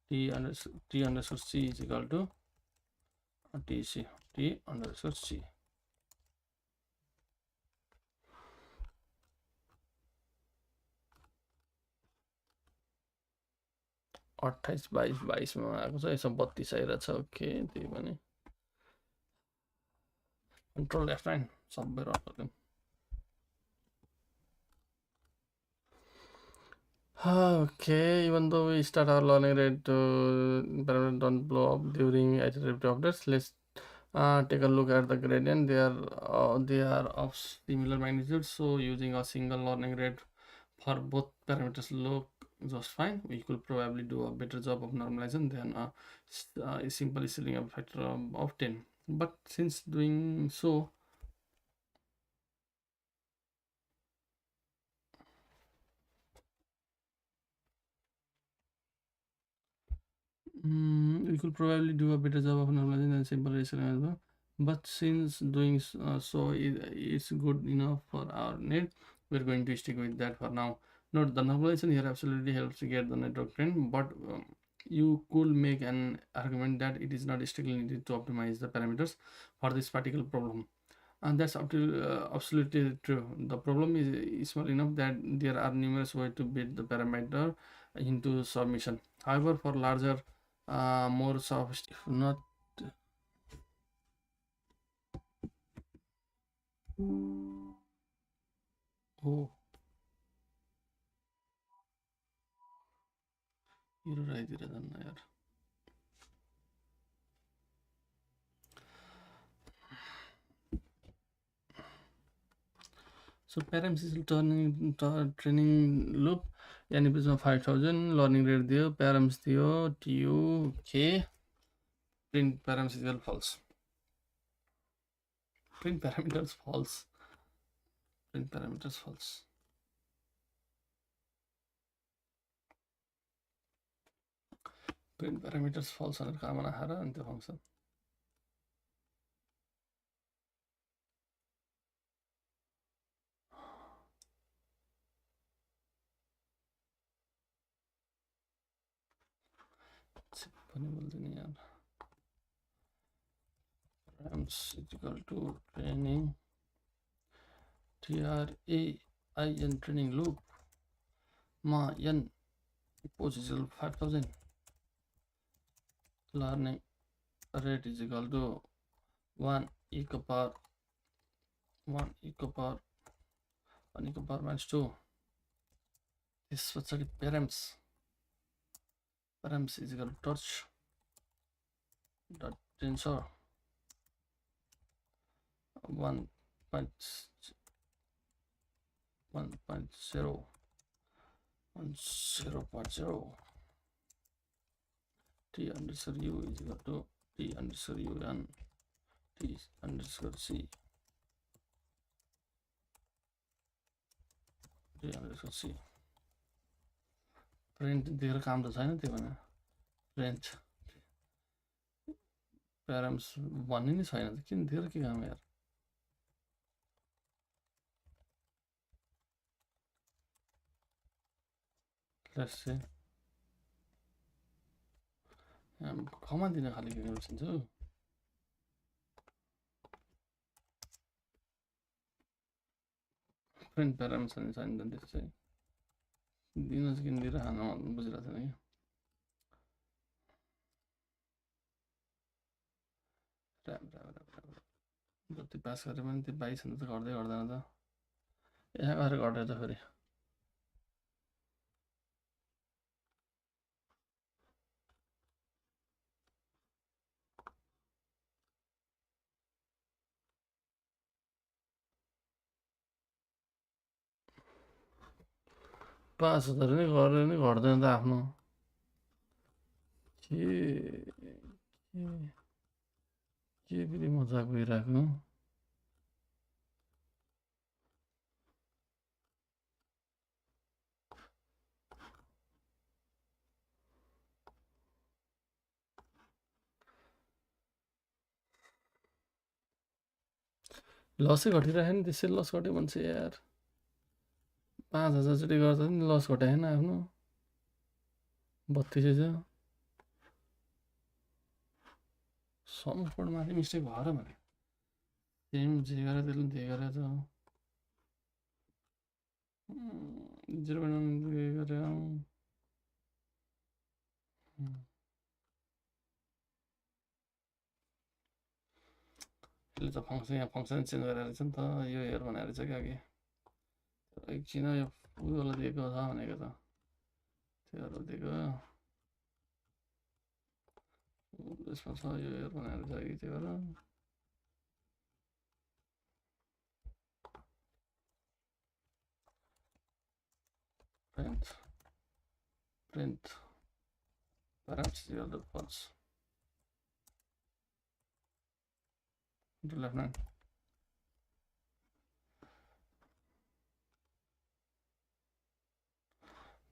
t underscore c is equal to t underscore c. अट्ठाइस 22मा आएको छ. यसमा 32 आइरहेको छ. ओके, त्यही पनि कन्ट्रोल F9 सबै रन गरिदिउँ. Okay, even though we start our learning rate to don't blow up during iterative updates, let's Take a look at the gradient. They are of similar magnitude, so using a single learning rate for both parameters look just fine. We could probably do a better job of normalization than simply selling a factor of 10. But since doing so, we could probably do a better job of normalizing than simple reselling as well. But since doing so is good enough for our need, we're going to stick with that for now. Note the normalization here absolutely helps to get the network trend, but you could make an argument that it is not strictly needed to optimize the parameters for this particular problem. And that's absolutely true. The problem is small enough that there are numerous ways to build the parameter into submission. However, for larger, more sophisticated, not. Oh, ಇರೋದಿರೋದನ್ನ ಯಾರು. So params is training loop. यानी बिचमा 5000 learning rate दियो, params दियो, TUK, print params is equal false. Print parameters false. Print parameters false. Print parameters false भनेर कहाँबाट आएर अनि त्यो फङ्सन पनि बोल्दैन यार. Params is equal to training TRAIN training loop मा n position 5000 learning rate is equal to 1 e to power 1 e to power 1 e to power minus 2. This was params. Params is equal to torch dot tensor 1.0 T underscore U is equal to T underscore UN T underscore C T underscore C. Print दिएर काम त छैन त्यो भने print params भन्ने नि छैन त किन दिएर के काम यार. Let's see. कमा दिन खालि के गर्छु. Print params अनि छैन त त्यो चाहिँ दिन चाहिँ किन दिएर खानु बुझिरहेको छैन कि. जति पास गरे पनि त्यो 22 त घट्दै घट्दैन त. यहाँ गएर घटेर त फेरि पाँच हजार नै गरेर नै घट्दैन त आफ्नो. के फेरि मजाक भइरहेको. लसै घटिरहेको नि त्यसै लस घट्यो भन्छ यार. 5000 चोटि गर्दा नि लस घटाएन आफ्नो 3200 समकोड माथि मिस्टेक भएर भने सेम जे गरे त्यसले त्यही गरे त 0.1 गरे. यसले त फङ्सन यहाँ फङ्सन चेन्ज गरेर रहेछ नि त. यो हेर भनेर रहेछ क्या कि एकछिन यो उयोलाई दिएको छ भनेको त त्योहरू दिएको यसमा छ यो हेर भनेर रहेछ कि त्यो print print params zero to false to left hand.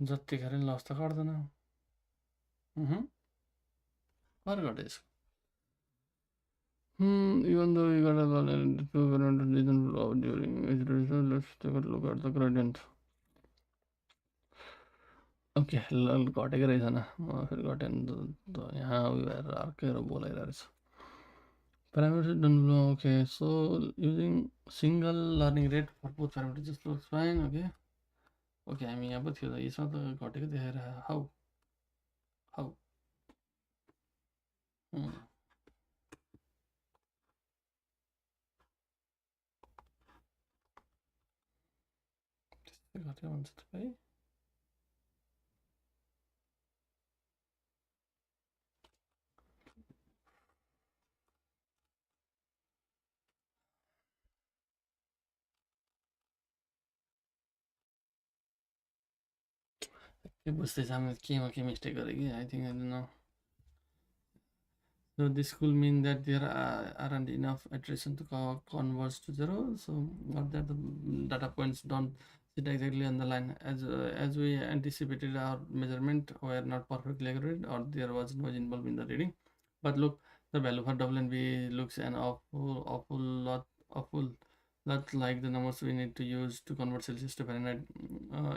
जतिखेर लस त काट्दैन कहाँ घटे यसको even though we got a lot of variant didn't blow during iteration, let's take a look at the gradient. Okay ल घटेको रहेछ न म फेरि घटेन त यहाँ उयो हेरेर अर्कै बोलाइरहेको रहेछ parameters don't blow. Okay, so using single learning rate for both parameters just looks fine. Okay, हामी यहाँ पो थियो त यसमा त घटेको देखाएर हाउ त्यस्तै घट्यो भन्छ तपाईँ के बुझ्दैछ हामी केमा के मिस्टेक गरेँ कि I think I don't know So this could mean that there aren't enough iteration to converge to zero. So not that the data points don't sit exactly on the line as we anticipated. Our measurement were not perfectly accurate, or there was noise involved in the reading. But look, the value for WNB looks an awful lot like the numbers we need to use to convert Celsius to Fahrenheit.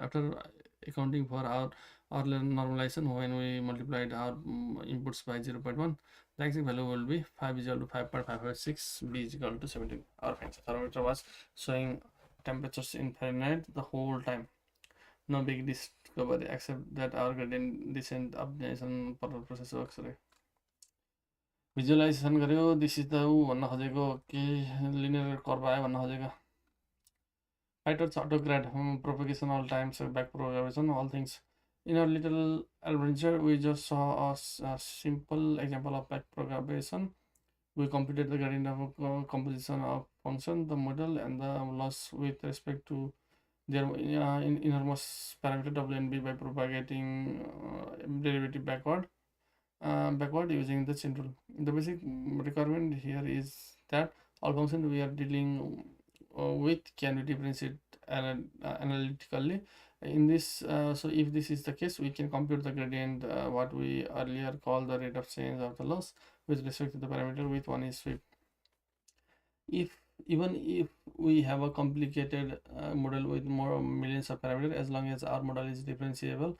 After accounting for our normalization, when we multiplied our inputs by 0.1, the exact value will be 5 is equal to 5.556, B is equal to 17. Our fancy thermometer was showing temperatures in Fahrenheit the whole time. No big discovery except that our gradient descent optimization process works. Visualisation गर्यो this is the ऊ भन्न खोजेको के linear curve आयो भन्न खोजेको PyTorch AutoGrad propagation all times back propagation all things. In our little adventure we just saw a simple example of back propagation. We computed the gradient of composition of function, the model, and the loss with respect to their innermost parameter W and B by propagating derivative backward using the chain rule. The basic requirement here is that all functions we are dealing with can be differentiated analytically. In this, so if this is the case, we can compute the gradient, what we earlier called the rate of change of the loss with respect to the parameter with one sweep. Even if we have a complicated model with more millions of parameters, as long as our model is differentiable,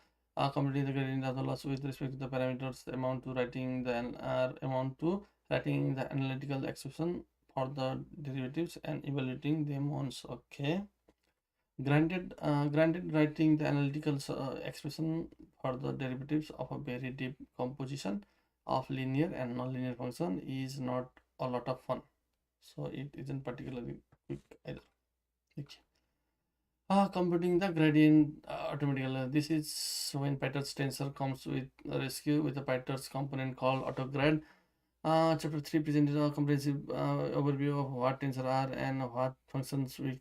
computing the gradient of the loss with respect to the parameters amount to writing the analytical expression for the derivatives and evaluating them once. Okay, granted writing the analytical expression for the derivatives of a very deep composition of linear and non-linear function is not a lot of fun, so it isn't particularly quick either. Okay. Computing the gradient automatically. This is when PyTorch tensor comes with a rescue with a PyTorch component called AutoGrad. Chapter 3 presented a comprehensive overview of what tensor are and what functions we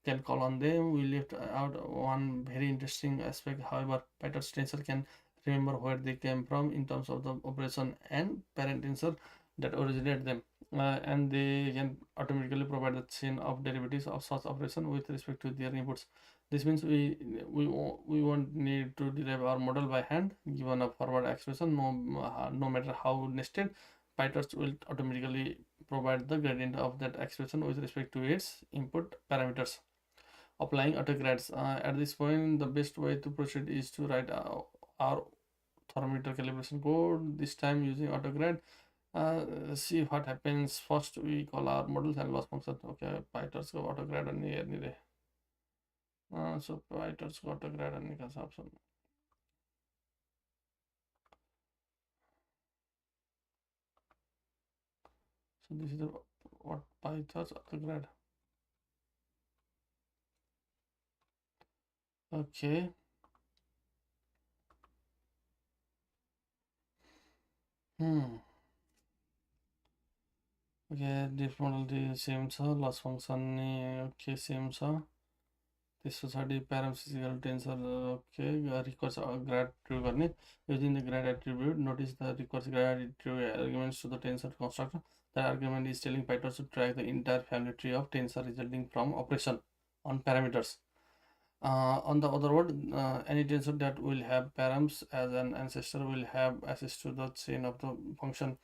can call on them. We left out one very interesting aspect. However, PyTorch tensor can remember where they came from in terms of the operation and parent tensor that originate them. And they can automatically provide the chain of derivatives of such operation with respect to their inputs. This means we won't need to derive our model by hand. Given a forward expression, no matter how nested, PyTorch will automatically provide the gradient of that expression with respect to its input parameters. Applying autograds. At this point, the best way to proceed is to write our thermometer calibration code, this time using AutoGrad. See what happens. First we call our models and loss function. Okay, PyTorch को AutoGrad अन्य हेर्ने रे. So PyTorch को AutoGrad अन्य का option. So this is the what PyTorch AutoGrad. Okay. Okay, diff model the same छ, loss function नि okay same छ. this society parametric tensor. Okay, recurse grad true गर्ने using the grad attribute. Notice the recurse grad attribute arguments to the tensor constructor. That argument is telling PyTorch to track the entire family tree of tensor resulting from operation on parameters. On the other word, any tensor that will have params as an ancestor will have access to the chain of the function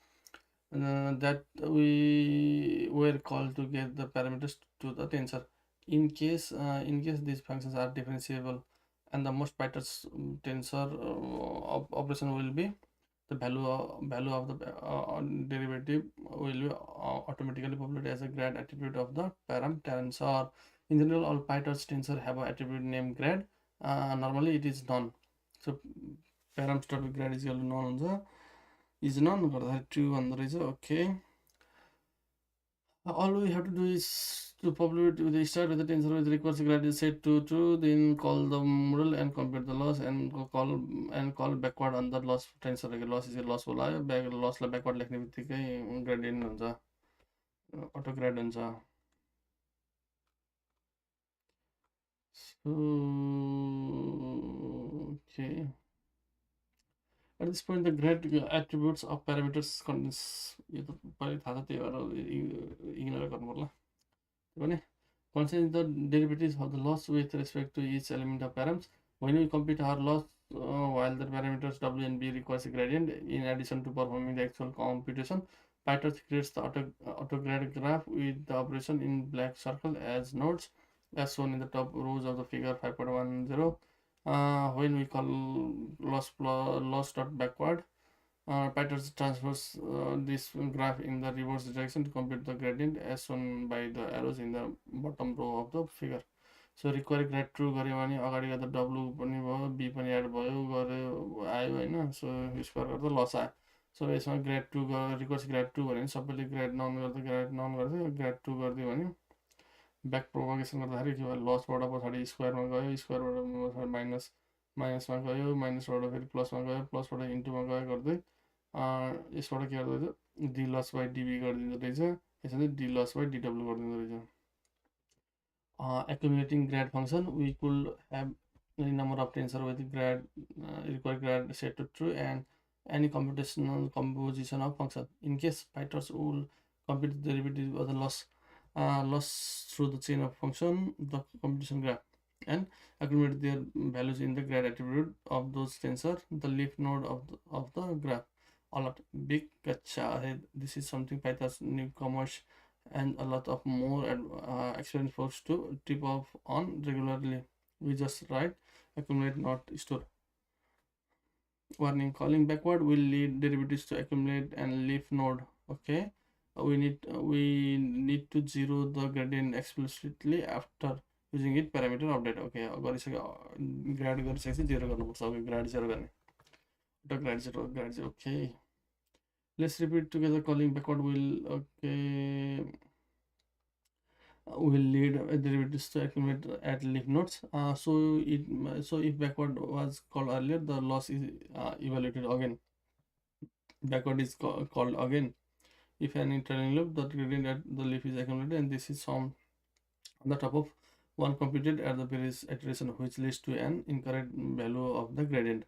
that we were called to get the parameters to the tensor. In case these functions are differentiable, and the most PyTorch tensor operation will be the value of the derivative will be automatically populated as a grad attribute of the param tensor. In general, all PyTorch tensor have an attribute named grad. Normally, it is none. So params dot grad is equal to none हुन्छ is none गर्दाखेरि true भन्दो रहेछ. Okay, all we have to do is to populate with the start with the tensor with recursive grad is set to true, then call the model and compute the loss and call backward on the loss tensor. loss is a loss बोलायो back loss lie backward लेख्ने बित्तिकै gradient हुन्छ auto grad हुन्छ. So okay, at this point the grad attributes of parameters contains यो त पहिले थाहा छ त्यही भएर इग्नोर गर्नु पर्ला. भने considering the derivatives of the loss with respect to each element of params, when we compute our loss while the parameters w and b requires a gradient in addition to performing the actual computation, PyTorch creates the autograd graph with the operation in black circle as nodes as shown in the top rows of the figure 5.10. When we call loss dot backward, PyTorch transfers this graph in the reverse direction to compute the gradient as shown by the arrows in the bottom row of the figure. So require grad true गऱ्यो भने अगाडि गर्दा w पनि भयो b पनि add भयो गर्यो आयो हैन. सो स्क्वायर गर्दा लस आयो. सो यसमा ग्रेड 2 रिकर्स ग्रेड 2 भने सबैले ग्रेड नन गर्दा ग्रेड नन गर्थ्यो. ग्रेड 2 गरिदियो भने ब्याक प्रोपगेसन गर्दाखेरि के भयो लसबाट पछाडि स्क्वायरमा गयो स्क्वायरबाट माइनस माइनसमा गयो माइनसबाट फेरि प्लसमा गयो प्लसबाट इन्टुमा गयो गर्दै यसबाट के गर्दो रहेछ डी लस बाई डिबी गरिदिँदो रहेछ. यसमा चाहिँ डी लस बाई डिडब्ल्यू गरिदिँदो रहेछ. Accumulating grad function, we could have any number of tensor with grad required grad set to true and any computational composition of function. In case PyTorch will compute the derivative of the loss through the chain of function, the computation graph, and accumulate their values in the grad attribute of those tensor, the leaf node of the graph. A lot big gotcha ahead. This is something PyTorch newcomers and a lot of more experienced folks to tip off on regularly. We just write accumulate not store. Warning, calling backward will lead derivatives to accumulate and leaf node. Okay, we need to zero the gradient explicitly after using it parameter update. Okay, गरिसक्यो grad गरिसकेपछि जेरो गर्नुपर्छ. Okay grad जेरो गर्ने grad zero. Okay, let's repeat together. Calling backward will will lead derivatives to accumulate at leaf nodes. So if backward was called earlier, the loss is evaluated again. Backward is called again if an trailing loop, the gradient at the leaf is accumulated, and this is summed on the top of one computed at the previous iteration, which leads to an incorrect value of the gradient.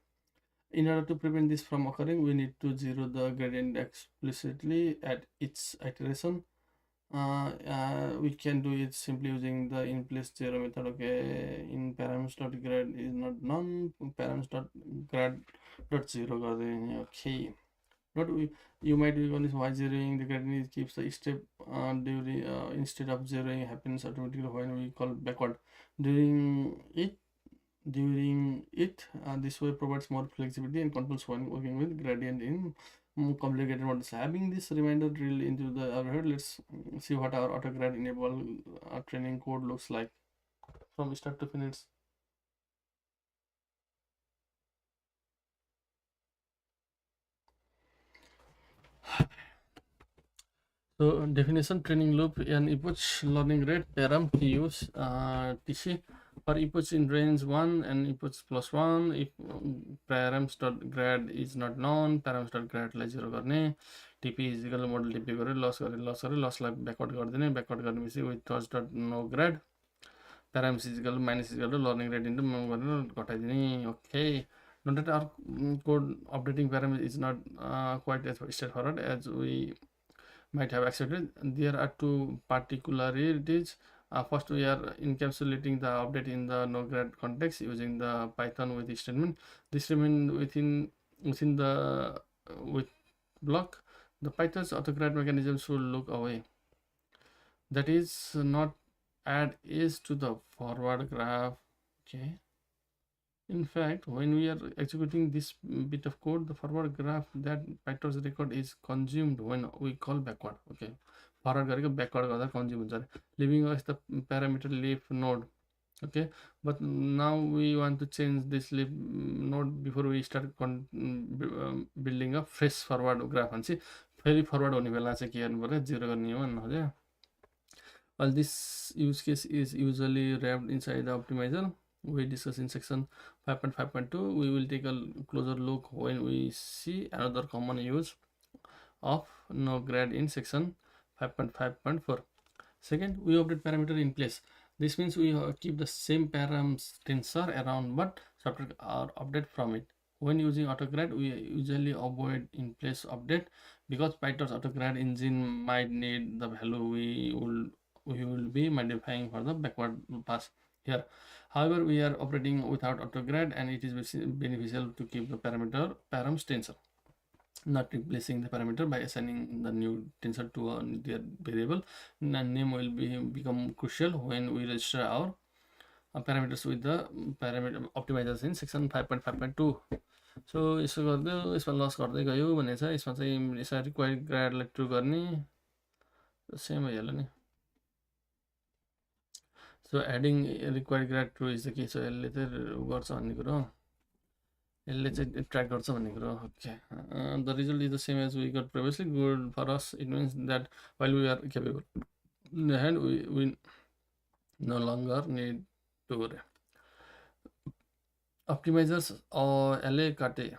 In order to prevent this from occurring, we need to zero the gradient explicitly at each iteration. We can do it simply using the in place zero method. Okay, in params.grad is not none, params.grad.0 गरिदिने. Okay, not you might be going why zeroing the gradient keeps the step during instead of zeroing happens automatically when we call backward during it. This way provides more flexibility and controls when working with gradient in complicated models. Having this reminder drilled into the overhead, let's see what our autograd enable training code looks like from start to finish. So definition training loop and epoch learning rate param use TC for epoch in range 1 and epoch plus 1. If params.grad is not known, params.grad लाई 0 गर्ने. TP is equal to model TP गरे loss लाई backward गरिदिने. Backward गर्नेपछि with torch.no grad params is equal to minus is equal to learning rate into घटाइदिने. Okay, note that our code updating param is not quite as straightforward as we might have accepted. There are two particularities. First, we are encapsulating the update in the no-grad context using the Python with statement. This statement within the with block. The Python's autograd mechanism should look away. That is not add is to the forward graph. Okay. In fact, when we are executing this bit of code, the forward graph that PyTorch record is consumed when we call backward. Okay, forward गरेको backward गर्दा consume हुन्छ, leaving us the parameter leaf node. Okay, but now we want to change this leaf node before we start building a fresh forward graph. And see, फेरि forward हुने बेला चाहिँ के गर्नु पर्यो, 0 गर्ने हो भन्नु खोज्यो. While this use case is usually wrapped inside the optimizer we discuss in section 5.5.2, we will take a closer look when we see another common use of no grad in section 5.5.4. Second, we update parameter in place. This means we keep the same params tensor around but subtract our update from it. When using autograd, we usually avoid in place update because PyTorch autograd engine might need the value we will be modifying for the backward pass here. However, we are operating without autograd and it is beneficial to keep the params tensor, not replacing the parameter by assigning the new tensor to their variable. Name will become crucial when we register our parameters with the parameter optimizers in section 5.5.2. So यसो गर्दै यसमा लस गर्दै गयो भने चाहिँ यसमा चाहिँ यसमा रिक्वायर्ड ग्राडलाई ट्रु गर्ने सेम भइहाल्यो नि. So adding required grad true is the case. So यसले चाहिँ गर्छ भन्ने कुरो, यसले चाहिँ ट्र्याक गर्छ भन्ने कुरो. Okay, the result is the same as we got previously. Good for us. It means that while we are capable in the hand, we no longer need to optimizers or LA kate.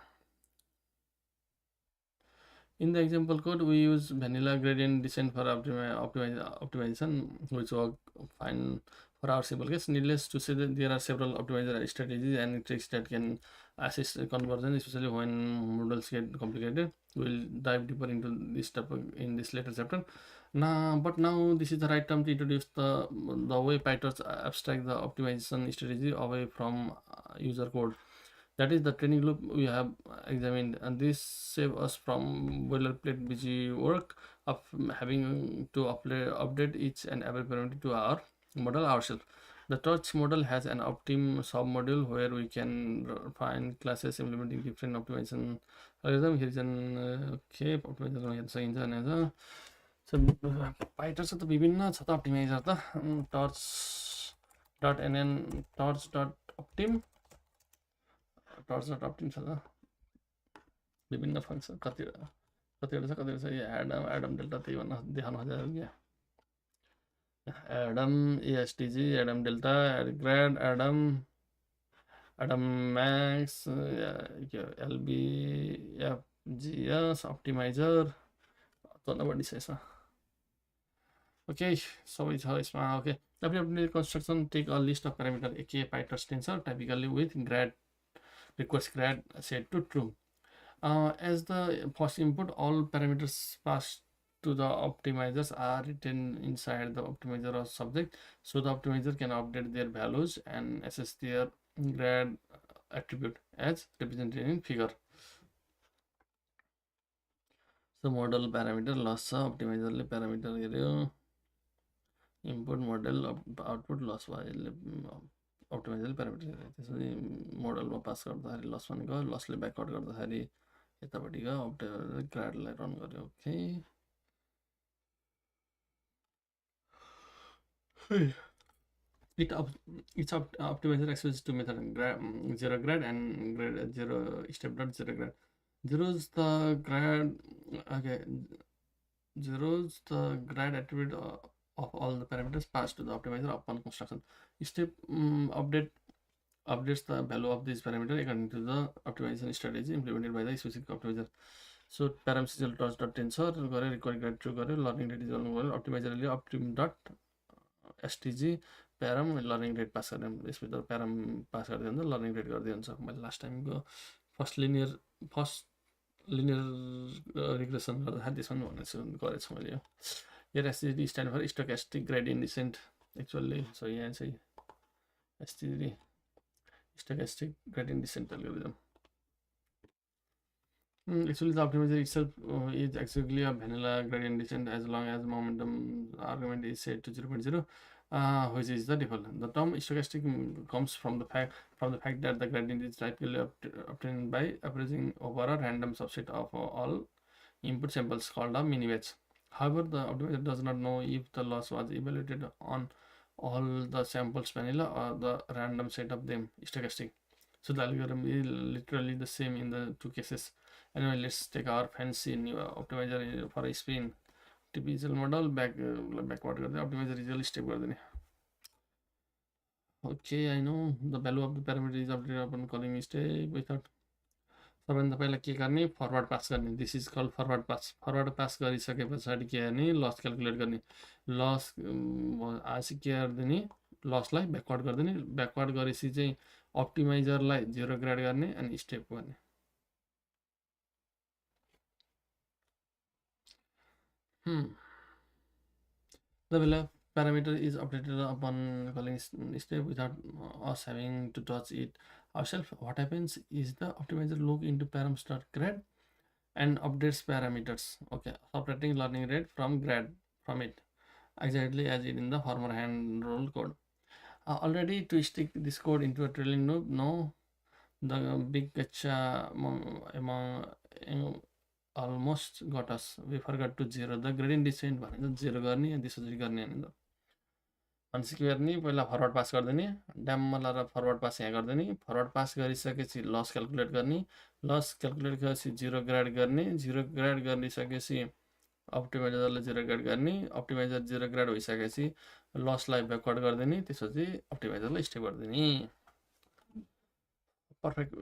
In the example code, we use vanilla gradient descent for optimization, which work fine for our simple case. Needless to say that there are several optimizer strategies and tricks that can assist conversion, especially when models get complicated. We'll dive deeper into this topic in this later chapter. But now this is the right time to introduce the way PyTorch abstract the optimization strategy away from user code. That is the training loop we have examined, and this saves us from boilerplate busy work of having to update each and every parameter to our model ourselves. The Torch model has an optim submodule where we can find classes implementing different optimization algorithm. Here is an okay optimization. So PyTorch त विभिन्न छ त optimizer त torch.nn torch.optim torch.optim छ त विभिन्न function कतिवटा छ यो एडम डेल्टा त्यही भन्न देखाउन खोजेको क्या. Adam ASTG Adam delta grad Adam Max LB FGS optimizer त बढी छ यसमा. Okay, सबै छ यसमा. Okay, WWD construction take a list of parameter aka PyTorch tensor typically with grad request grad set to true. As the first input, all parameters passed to the optimizers are written inside the optimizer or subject, so the optimizer can update their values and assess their grad attribute as represented in figure. So model parameter loss optimizer le parameter हेर्यो, input model output loss भयो, optimizer parameter त्यसपछि मोडलमा पास गर्दाखेरि लस भनेको लसले back out गर्दाखेरि यतापट्टि गयो optimizer ग्राडलाई run गर्यो. Okay, each optimizer accesses two methods, zero grad and grad zero step dot zero grad. Zero's the grad. Okay, zero's the grad attribute of all the parameters passed to the optimizer upon construction. Step updates the value of this parameter according to the optimization strategy implemented by the specific optimizer. So params is torch dot tensor required grad true learning rate is optimizer optim dot stg param learning rate pass गर्ने यसभित्र प्यारम पास गरिदियो भने त learning rate गरिदियो हुन्छ। मैले last टाइमको first linear regression गर्दाखेरि त्यसमा पनि भनेको छु गरेको छु मैले यो। Here STD stand for stochastic gradient descent actually. So यहाँ चाहिँ STD stochastic gradient descent algorithm. Actually the optimizer itself is exactly a vanilla gradient descent as long as momentum argument is set to 0.0, which is the default. The term stochastic comes from the fact that the gradient is typically obtained by averaging over a random subset of all input samples called a mini batch. However, the optimizer does not know if the loss was evaluated on all the samples vanilla or the random set of them stochastic. So the algorithm is literally the same in the two cases. Anyway, let's take our fancy new optimizer for a spin. Typical model backward गर्दै optimizer usually step गर्दैन. Okay, I know the value of the parameter is updated upon calling step without. सबैभन्दा पहिला के गर्ने forward पास गर्ने this is कल forward पास गरिसके पछाडि के गर्ने लस क्यालकुलेट गर्ने लस आसी के गरिदिने लसलाई ब्याकवर्ड गरिदिने ब्याकवर्ड गरेपछि चाहिँ अप्टिमाइजरलाई 0 ग्रेड गर्ने अनि स्टेप गर्ने the parameter is updated upon calling step without us having to touch it ourselves. What happens is the optimizer look into param start grad and updates parameters, okay, subtracting learning rate from grad from it exactly as it in the former hand roll code. Already to stick this code into a trailing loop, no, the big gotcha almost got us. We forgot to 0 the gradient descent भनेको 0 गर्ने अनि त्यसपछि गर्ने अनि भनेपछि के गर्ने पहिला फरवर्ड पास गरिदिने ड्याममा लगाएर फरवर्ड पास यहाँ गरिदिने फरवर्ड पास गरिसकेपछि लस क्यालकुलेट गर्ने लस क्यालकुलेट गरेपछि 0 ग्रेड गर्ने 0 ग्रेड गरिसकेपछि अप्टिमाइजरलाई 0 ग्रेड गर्ने अप्टिमाइजर 0 ग्रेड भइसकेपछि लसलाई ब्याकवर्ड गरिदिने त्यसपछि अप्टिमाइजरलाई स्टेप गरिदिने perfect.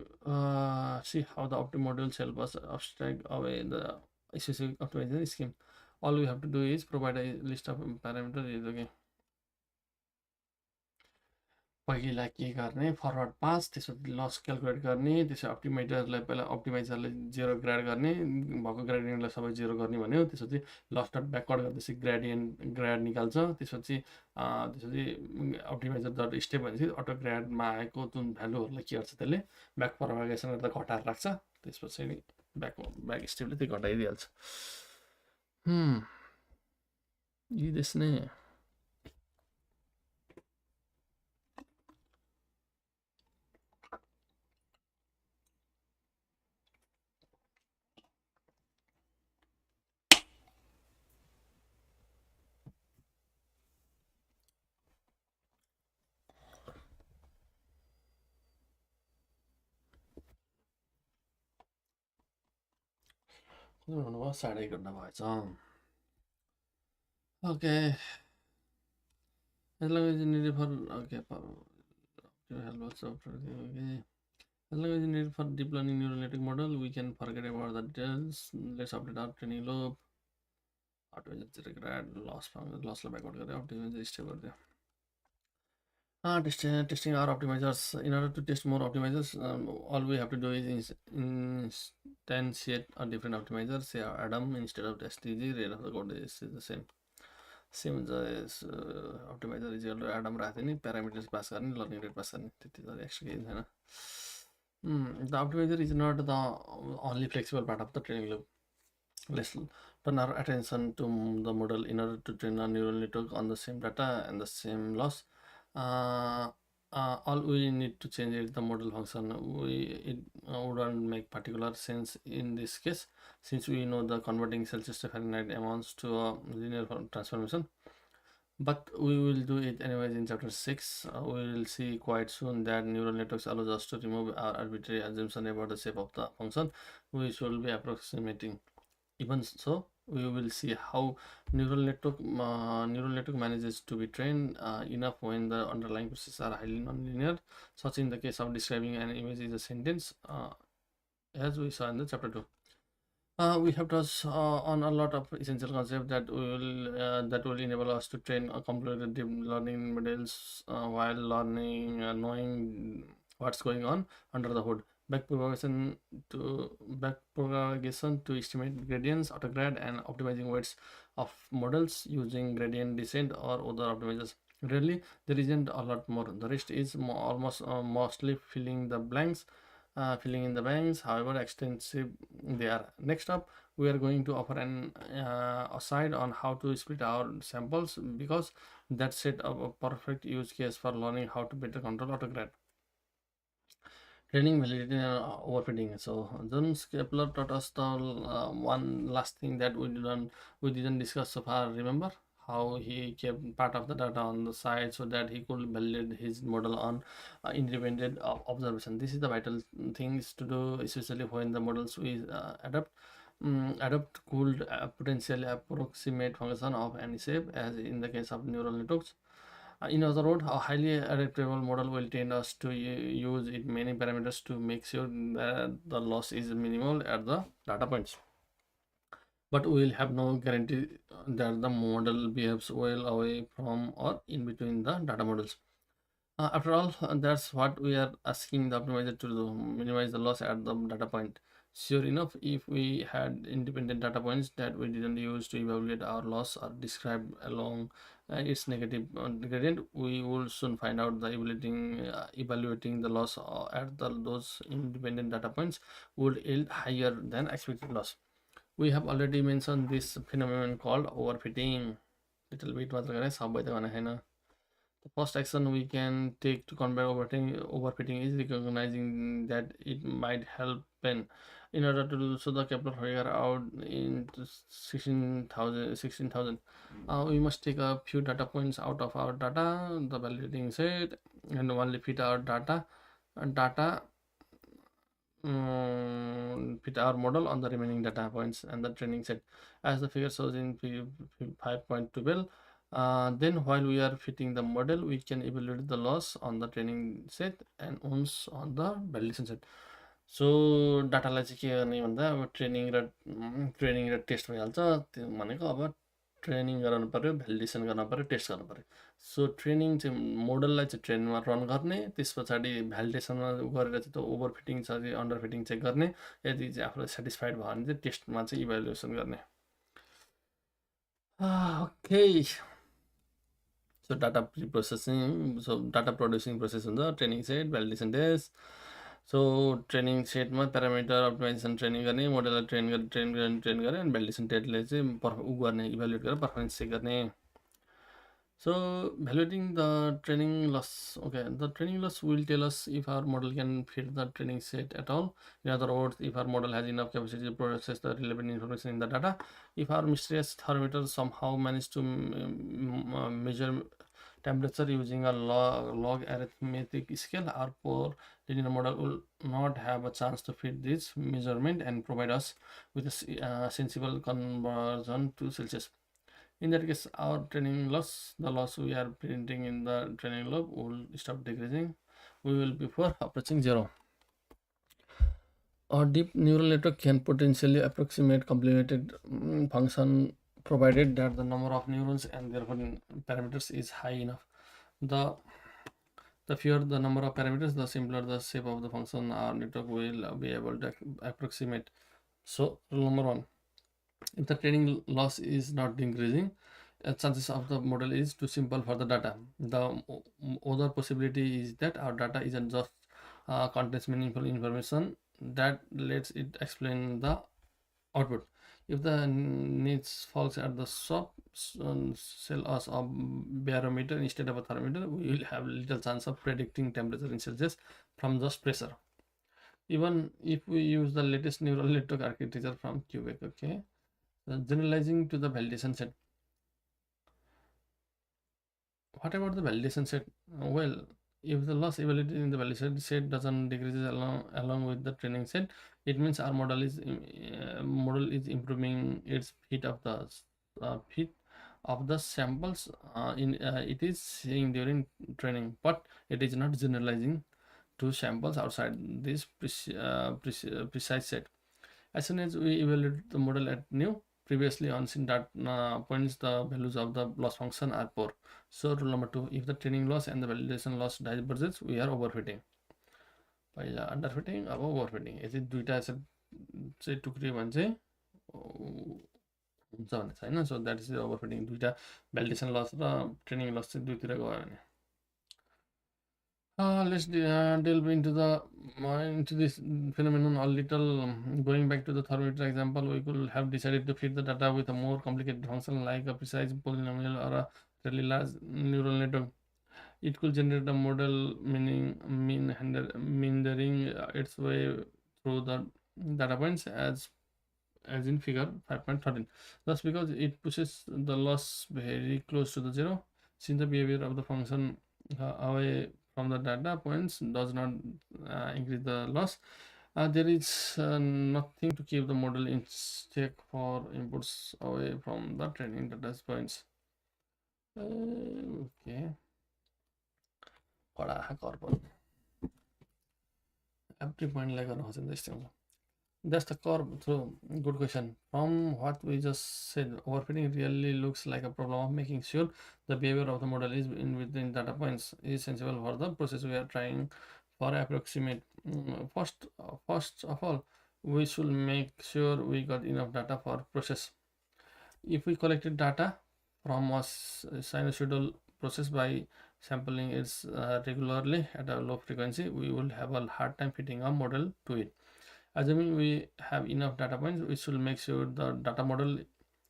See how the modules help us abstract away the specific optimization scheme. All we have to do is provide a list of parameters. Okay. पहिला के गर्ने फरवर्ड पास त्यसपछि लस क्यालकुलेट गर्ने त्यसपछि अप्टिमाइजरलाई पहिला अप्टिमाइजरलाई 0 ग्रेड गर्ने भएको ग्रेडियन्टलाई सबै 0 गर्ने भन्यो त्यसपछि लस डट ब्याकवर्ड गर्दैछ ग्रेड निकाल्छ त्यसपछि अप्टिमाइजर डट स्टेप भनेपछि अटो ग्रेडमा आएको जुन भ्यालुहरूलाई के गर्छ त्यसले ब्याक प्रोपागेसन गर्दा घटाएर राख्छ त्यसपछि ब्याक स्टेपले त्यो घटाइदिइहाल्छ यी देश नै साढे 1 घन्टा भएछ okay as long as you need it for deep learning neural network model we can forget about the details. Let's update our training loop optimizer grad loss backward gare optimizer step gardiyo testing our optimizers. In order to test more optimizers, all we have to do is instantiate a different optimizer, say Adam instead of STG. Rate of the code is the same as optimizer is equal to Adam राख्दै नि parameters pass गर्ने learning rate pass गर्ने त्यति त extra केही छैन the optimizer is not the only flexible part of the training loop. Let's turn our attention to the model. In order to train a neural network on the same data and the same loss, all we need to change is the model function. It wouldn't make particular sense in this case since we know the converting Celsius to Fahrenheit amounts to a linear transformation, but we will do it anyways in chapter 6. We will see quite soon that neural networks allows us to remove our arbitrary assumption about the shape of the function which will be approximating. Even so, we will see how neural network manages to be trained enough when the underlying processes are highly nonlinear, such in the case of describing an image is a sentence, as we saw in the chapter 2. We have touched on a lot of essential concepts that will enable us to train a completed deep learning models while learning knowing what's going on under the hood. Back propagation to estimate gradients, autograd, and optimizing weights of models using gradient descent or other optimizers. Really, there isn't a lot more. The rest is almost mostly filling in the blanks, however extensive they are. Next up, we are going to offer an aside on how to split our samples, because that set up a perfect use case for learning how to better control autograd. Training, validity, and overfitting. So John Skepler taught us the one last thing that we didn't discuss so far. Remember how he kept part of the data on the side so that he could validate his model on independent observation. This is the vital things to do, especially when the models we adapt could potentially approximate function of any shape, as in the case of neural networks. In other words, a highly adaptable model will tend us to use it many parameters to make sure that the loss is minimal at the data points. But we will have no guarantee that the model behaves well away from or in between the data models. After all, that's what we are asking the optimizer to do, minimize the loss at the data point. Sure enough, if we had independent data points that we didn't use to evaluate our loss or describe along its negative gradient, we will soon find out the evaluating the loss those independent data points would yield higher than expected loss. We have already mentioned this phenomenon called overfitting. Little bit मात्र गरेँ, सबै त भने छैन. The first action we can take to combat overfitting is recognizing that it might help pen. In order to do so, the Kepler figure out in 16,000. We must take a few data points out of our data, the validating set, and only fit our data fit our model on the remaining data points and the training set, as the figure shows in 5.12. Then while we are fitting the model, we can evaluate the loss on the training set and once on the validation set. सो डाटालाई चाहिँ के गर्ने भन्दा अब training र test भइहाल्छ. त्यो भनेको अब training गराउनु पऱ्यो, भ्यालिडेसन गर्नु पऱ्यो, टेस्ट गर्नु पऱ्यो. सो ट्रेनिङ चाहिँ मोडललाई चाहिँ ट्रेनमा रन गर्ने, त्यस पछाडि भ्यालिडेसनमा गरेर चाहिँ त्यो ओभर फिटिङ छ कि अन्डर फिटिङ चेक गर्ने. यदि चाहिँ आफूलाई सेटिस्फाइड भयो भने चाहिँ टेस्टमा चाहिँ इभ्यालुएसन गर्ने. Okay, so data data producing process हुन्छ. Training set, validation test. So training सेटमा प्यारामिटर अप्टिमाइजेसन ट्रेनिङ गर्ने, मोडललाई ट्रेन गर्ने, अनि भ्यालिडेसन टेटले चाहिँ गर्ने, इभ्यालुएट गरेर पर्फर्मेन्स चेक गर्ने. So evaluating the training loss. Okay, the training loss will tell us if our model can fit the training set at all. In other words, if our model has enough capacity to process the relevant information in the data. If our mysterious thermometer somehow managed to measure temperature using a log arithmetic scale, our poor linear model will not have a chance to fit this measurement and provide us with a sensible conversion to Celsius. In that case, our training loss, the loss we are printing in the training loop, will stop decreasing. We will be for approaching zero. A deep neural network can potentially approximate complemented function, provided that the number of neurons and therefore parameters is high enough. The fewer the number of parameters, the simpler the shape of the function our network will be able to approximate. So rule number one: if the training loss is not increasing, chances of the model is too simple for the data. The other possibility is that our data isn't just contains meaningful information that lets it explain the output. If the needs falls at the shop, sell us a barometer instead of a thermometer, we will have little chance of predicting temperature in Celsius from just pressure, even if we use the latest neural network architecture from Quebec. Okay, generalizing to the validation set. What about the validation set? Well, if the loss evaluated in the validation set doesn't decrease along with the training set, it means our model is improving its fit of the samples it is seeing during training, but it is not generalizing to samples outside this precise set. As soon as we evaluate the model at new, previously unseen data points, the values of the loss function are poor. So rule number 2, if the training loss and the validation loss diverges, we are overfitting. पहिला अन्डरफिटिङ अब ओभरफिटिङ यदि दुईवटा चाहिँ टुक्रियो भने चाहिँ हुन्छ भने छैन. So that is overfitting. दुईवटा भ्यालिडेसन लस र ट्रेनिङ लस चाहिँ दुईतिर गयो भने. Let's delve into this phenomenon a little. Going back to the thermometer example, we could have decided to feed the data with a more complicated function like a precise polynomial or a really large neural network. It could generate a model meandering its way through the data points as in figure 5.13. Thus, because it pushes the loss very close to the zero, since the behavior of the function away from the data points does not increase the loss, there is nothing to keep the model in check for inputs away from the training data points. Okay. Every point like this thing. That's the core. So good question. From what we just said, overfitting really looks like a problem of making sure the behavior of the model is in within data points is sensible for the process we are trying for approximate. First of all, we should make sure we got enough data for process. If we collected data from a sinusoidal process by sampling it regularly at a low frequency, we will have a hard time fitting a model to it. Assuming we have enough data points, we should make sure the model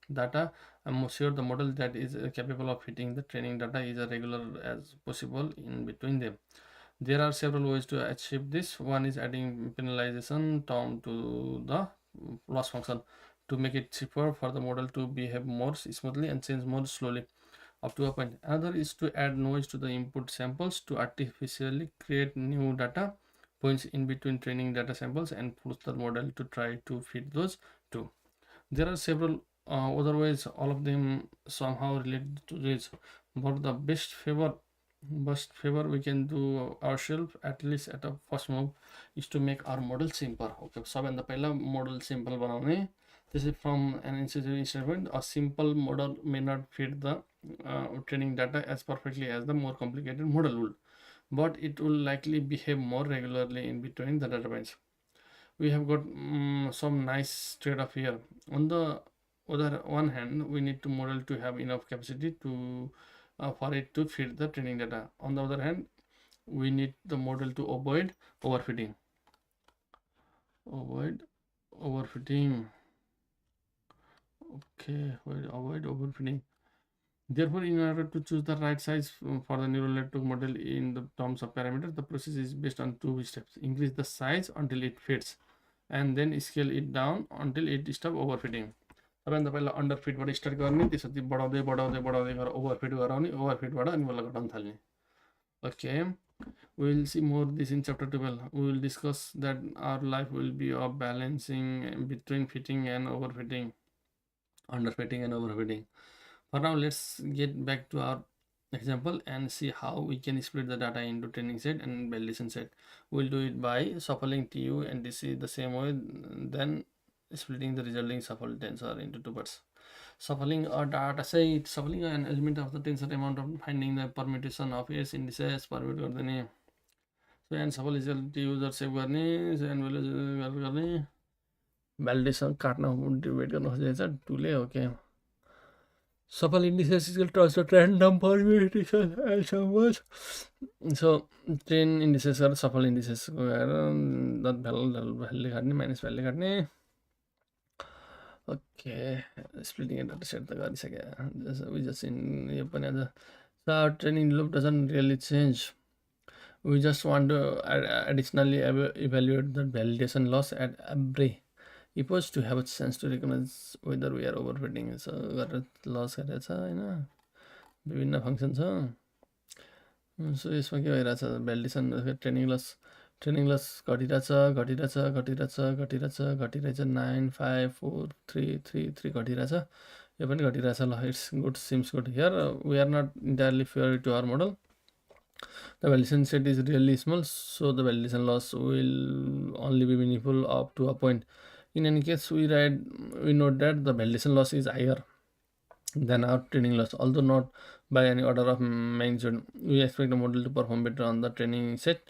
that is capable of fitting the training data is as regular as possible in between them. There are several ways to achieve this. One is adding penalization term to the loss function to make it cheaper for the model to behave more smoothly and change more slowly up to a point. Another is to add noise to the input samples to artificially create new data points in between training data samples and push the model to try to fit those two. There are several other ways, all of them somehow related to this, but the best favor we can do ourselves, at least at a first move, is to make our model simple. Okay, सबैभन्दा पहिला model simple बनाउने. This is from an incidental statement. A simple model may not fit the training data as perfectly as the more complicated model would, but it will likely behave more regularly in between the data points. We have got some nice trade-off here. On the other one hand, we need to model to have enough capacity to for it to fit the training data. On the other hand, we need the model to avoid overfitting. Okay, avoid overfitting. Therefore, in order to choose the right size for the neural network model in the terms of parameters, the process is based on two steps. Increase the size until it fits, and then scale it down until it stops overfitting. सबैभन्दा पहिला under फिटबाट start गर्ने, त्यसपछि बढाउँदै बढाउँदै बढाउँदै गएर ओभरफिट गराउने, ओभरफिटबाट अनि बल्ल घटाउन थाल्ने. Okay, we will see more this in chapter 12. We will discuss that our life will be of balancing between fitting and overfitting, underfitting and overfitting. For now, let's get back to our example and see how we can split the data into training set and validation set. We'll do it by shuffling TU and DC the same way, then splitting the resulting shuffled tensor into two parts. Shuffling a data set, shuffling an element of the tensor amount of finding the permutation of its indices permute गर्ने. So and shuffle is user save गर्ने, so and value गर्ने, validation काट्न divide गर्न खोजेको छ 2 ले. Okay. Shuffle indices is equal to random permutation and symbols. So train indices or shuffle indices that value काट्ने minus value काट्ने. Okay, splitting a data set we just in so our training loop doesn't really change. We just want to additionally evaluate the validation loss at every epoch to have a chance to recognize whether we are overfitting. So loss गरेछ हैन, विभिन्न function छ. सो यसमा के भइरहेछ, validation training लस घटिरहेछ 9 5 4 3 3 3 घटिरहेछ. यो पनि घटिरहेछ. ल, it's good, seems good. Here we are not entirely fair to our model. The validation set is really small, so the validation loss will only be meaningful up to a point. In any case, we note that the validation loss is higher than our training loss, although not by any order of magnitude. We expect the model to perform better on the training set,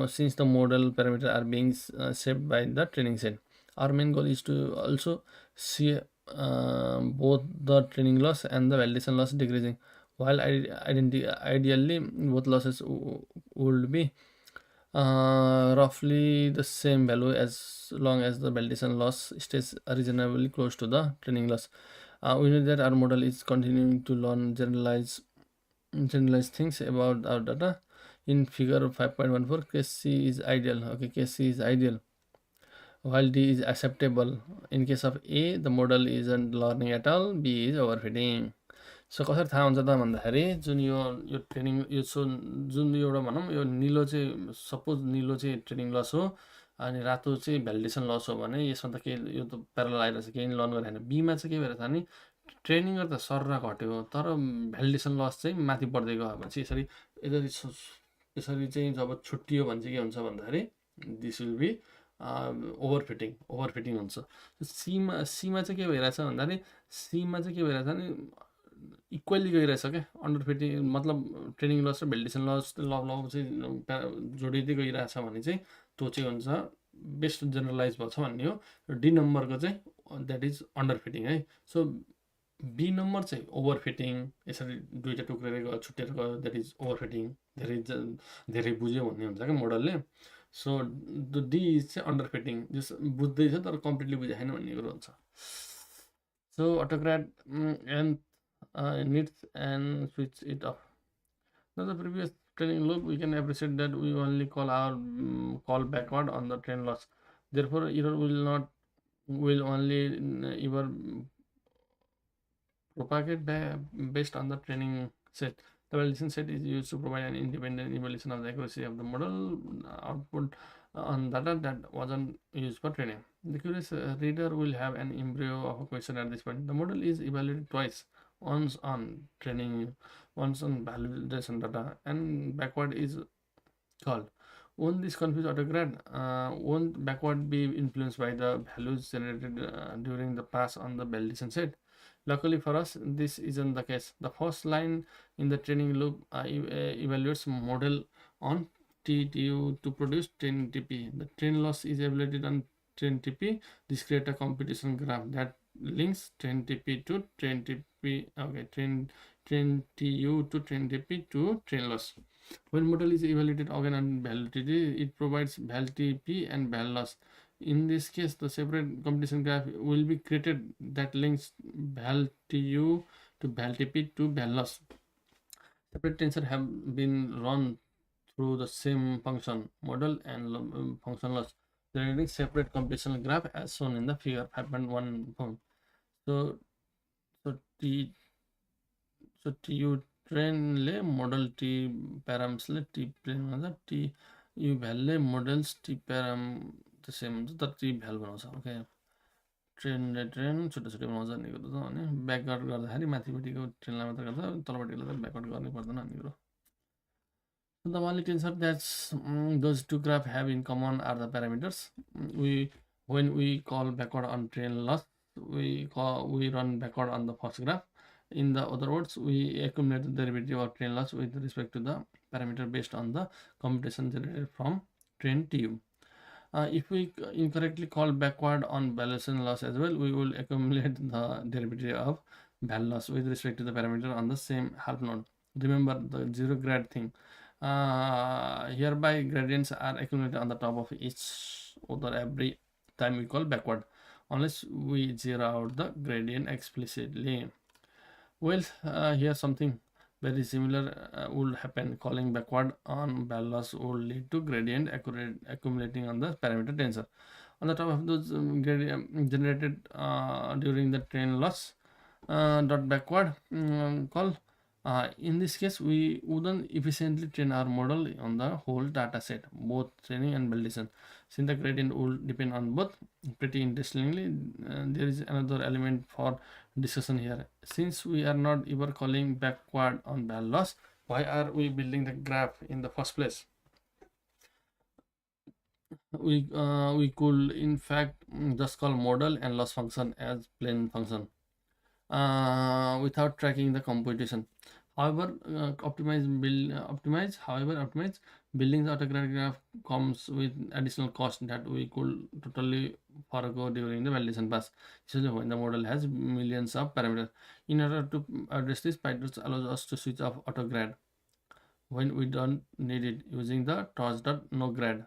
since the model parameters are being shaped by the training set. Our main goal is to also see both the training loss and the validation loss decreasing. While ideally both losses would be roughly the same value as long as the validation loss stays reasonably close to the training loss. We know that our model is continuing to learn generalized things about our data. In figure 5.14, case C is ideal. Okay, case C is ideal, while D is acceptable. In case of A, the model isn't learning at all. B is overfitting. सो कसरी थाहा हुन्छ त भन्दाखेरि जुन यो training यो जुन एउटा भनौँ यो निलो चाहिँ suppose निलो चाहिँ ट्रेनिङ लस हो अनि रातो चाहिँ भ्यालिडेसन लस हो भने यसमा त के यो त प्यारल आइरहेछ केही लर्न गरेर होइन। बीमा चाहिँ के भएर छ भने ट्रेनिङ गर्दा सर घट्यो तर भ्यालिडेसन लस चाहिँ माथि बढ्दै गयो भनेपछि यसरी चाहिँ जब छुट्टियो भने चाहिँ के हुन्छ भन्दाखेरि दिस विल बी ओभरफिटिङ हुन्छ। सीमा चाहिँ के भइरहेछ भन्दाखेरि सीमा चाहिँ के भइरहेछ भने इक्वल्ली गइरहेछ क्या अन्डर फिटिङ मतलब ट्रेनिङ लस र भ्यालिडेसन लस ल चाहिँ जोडिँदै गइरहेछ भने चाहिँ त्यो चाहिँ हुन्छ बेस्ट जेनरलाइज भएको छ भन्ने हो। र डी नम्बरको चाहिँ द्याट इज अन्डर फिटिङ है। सो बी नम्बर चाहिँ ओभर फिटिङ यसरी दुईवटा टुक्रेर गयो छुट्टिएर गयो द्याट इज ओभर फिटिङ धेरै बुझ्यो भन्ने हुन्छ क्या मोडलले। सो डी चाहिँ अन्डर फिटिङ जस बुझ्दैछ तर कम्प्लिटली बुझेको छैन भन्ने कुरो हुन्छ। So autograd and needs and switch it off. Now the previous training loop, we can appreciate that we only call our call backward on the train loss. Therefore, error will only ever propagate based on the training set. The validation set is used to provide an independent evaluation of the accuracy of the model output on data that wasn't used for training. The curious reader will have an embryo of a question at this point. The model is evaluated twice, once on training, once on validation data, and backward is called. Won't this confuse autograd? Won't backward be influenced by the values generated during the pass on the validation set? Luckily for us, this isn't the case. The first line in the training loop evaluates model on TTU to produce train TP. The train loss is evaluated on train TP. This creates a competition graph that links train TP to train TP. Okay, train TU to train TP to train loss. When model is evaluated again on validity, it provides val TP and val loss. In this case, the separate competition graph will be created that links val TU to val TP to val loss. Separate tensor have been run through the same function model and function loss, generating separate competition graph as shown in the figure 5.1 form. So T TU ट्रेनले model T प्याराम्सले T train भन्छ T U भ्यालले models T param त same हुन्छ तर T भ्याल बनाउँछ। Okay ट्रेनले train छुट्टै छुट्टै बनाउँछ भन्ने कुरो छ भने ब्याकवर्ड गर्दाखेरि माथिपट्टिको ट्रेनलाई मात्र गर्छ तलपट्टिको त ब्याकवर्ड गर्नै पर्दैन भन्ने कुरो। The only tensor that those two graphs have in common are the parameters. When we call backward on train loss, we run backward on the first graph. In the other words, we accumulate the derivative of train loss with respect to the parameter based on the computation generated from train TU. If we incorrectly call backward on validation loss as well, we will accumulate the derivative of val loss with respect to the parameter on the same half node. Remember the zero grad thing. Hereby gradients are accumulated on the top of each other every time we call backward, unless we zero out the gradient explicitly. Well, here something very similar would happen. Calling backward on val loss would lead to gradient accumulating on the parameter tensor. On the top of those gradient generated during the train loss dot backward call. In this case, we wouldn't efficiently train our model on the whole data set, both training and validation, since the gradient will depend on both. Pretty interestingly, there is another element for discussion here. Since we are not ever calling backward on val loss, why are we building the graph in the first place? We could in fact just call model and loss function as plain function without tracking the computation. However, optimize building the autograph graph comes with additional cost that we could totally forego during the validation pass, especially when the model has millions of parameters. In order to address this, PyTorch allows us to switch off autograd when we don't need it using the torch.nograd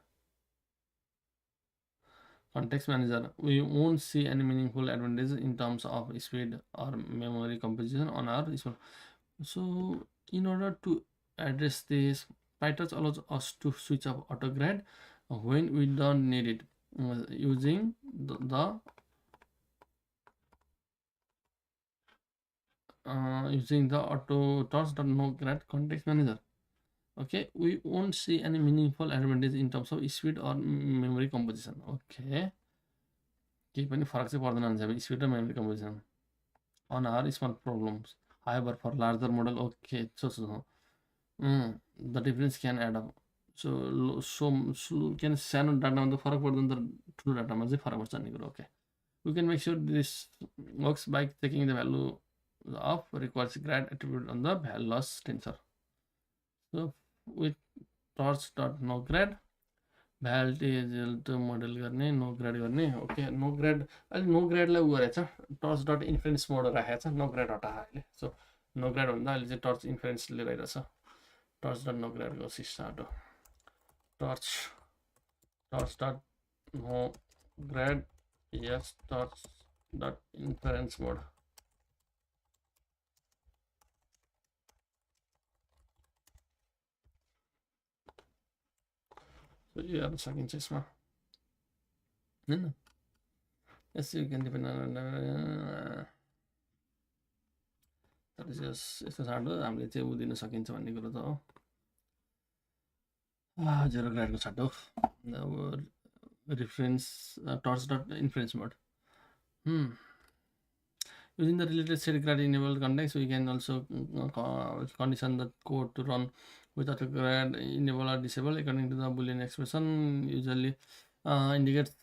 context manager. We won't see any meaningful advantages in terms of speed or memory composition on our small. So in order to address this, PyTorch allows us to switch off autograd when we don't need it using the auto torch.nograd context manager. Okay, we won't see any meaningful advantage in terms of speed or memory composition. Okay, केही पनि फरक चाहिँ पर्दैन हुन्छ अब speed र memory composition on our small problems. However, for larger model, okay, the difference can add up. So can सानो डाटामा त फरक पर्दैन तर ठुलो डाटामा चाहिँ फरक पर्छ भन्ने कुरो. Okay, we can make sure this works by taking the value of requires grad attribute on the value loss tensor. So with torch.nograd भ्यालिटी त्यो मोडल गर्ने नो ग्रेड गर्ने. ओके, नो ग्रेड अहिले नो ग्रेडलाई उ गरेछ टर्च डट इन्फ्लुएन्स मोड राखेको छ, no grade हटायो अहिले. सो नो ग्रेड भन्दा अहिले चाहिँ टर्च इन्फ्लुएन्सले भइरहेछ. टर्च डट नो ग्रेडको स्टार्ट हो. टर्च डट नो ग्रेड यस टर्च डट इन्फ्लुएन्स मोड. यो हेर्न सकिन्छ यसमा होइन. यस यु क्यान डिपेन्ड तर यस्तो छाडो हामीले चाहिँ ऊ दिन सकिन्छ भन्ने कुरो त हो. जेरो ग्रेडको छाडो reference torch dot inference mode. Using the related set grad enabled context, we can also condition the code to run without a grad enable or disable according to the boolean expression. Usually indicates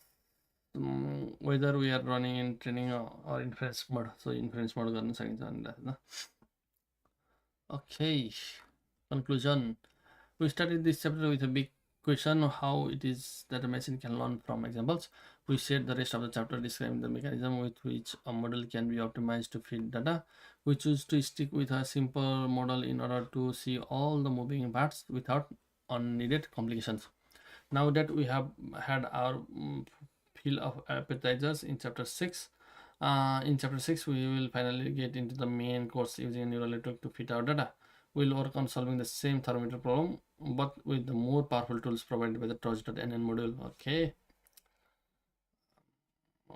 whether we are running in training or inference mode. So inference mode गर्न सकिन्छ भनेर. Okay, conclusion. We started this chapter with a big question of how it is that a machine can learn from examples. We shared the rest of the chapter describing the mechanism with which a model can be optimized to feed data. We choose to stick with a simple model in order to see all the moving parts without unneeded complications. Now that we have had our fill of appetizers in chapter 6, we will finally get into the main course using a neural network to fit our data. We'll work on solving the same thermometer problem, but with the more powerful tools provided by the torch.nn module. Okay,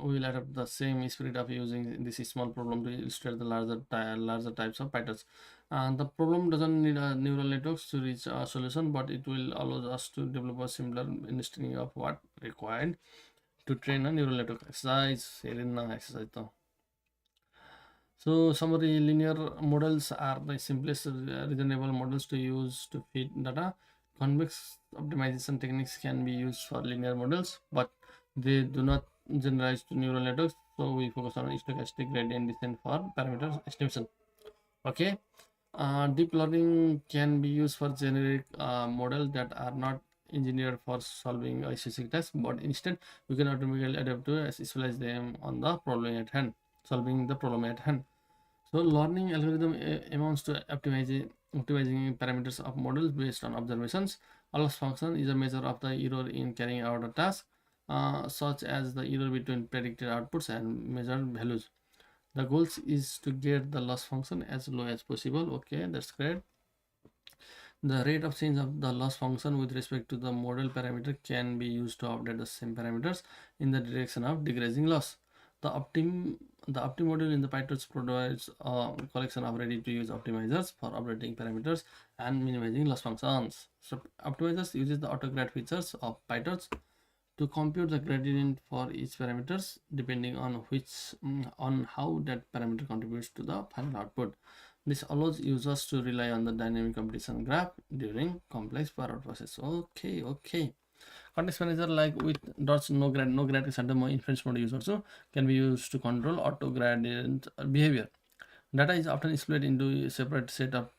we will adapt the same spirit of using this small problem to illustrate the larger types of patterns. The problem doesn't need a neural networks to reach a solution, but it will allow us to develop a similar understanding of what required to train a neural network. Exercise. So summary, linear models are the simplest reasonable models to use to fit data. Convex optimization techniques can be used for linear models, but they do not generalize to neural networks. So we focus on stochastic gradient descent for parameter estimation. Okay. Deep learning can be used for generic models that are not engineered for solving a specific task, but instead we can automatically adapt to specialize them on the problem at hand, solving the problem at hand. So learning algorithm amounts to optimizing parameters of models based on observations. A loss function is a measure of the error in carrying out a task, such as the error between predicted outputs and measured values. The goal is to get the loss function as low as possible. Okay, that's great. The rate of change of the loss function with respect to the model parameter can be used to update the same parameters in the direction of decreasing loss. The optim module in the PyTorch provides a collection of ready-to-use optimizers for updating parameters and minimizing loss functions. So optimizers uses the autograd features of PyTorch to compute the gradient for each parameters depending on how that parameter contributes to the final output. This allows users to rely on the dynamic competition graph during complex parallel process. Okay. Context manager, like with dots no gradient center म inference mode use गर्छु, can be used to control auto gradient behavior. Data is often split into a separate set of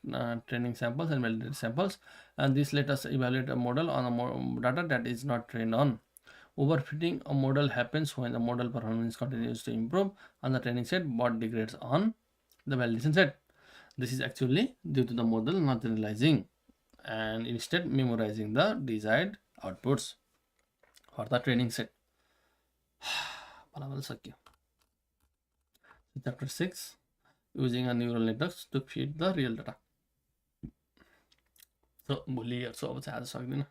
training samples and validated samples, and this let us evaluate a model on a data that is not trained on. Overfitting a model happens when the model performance continues to improve on the training set but degrades on the validation set. This is actually due to the model not generalizing and instead memorizing the desired outputs for the training set. Chapter 6, using a neural networks to feed the real data. So, भोलि हेर्छु, अब चाहिँ आज सक्दिनँ।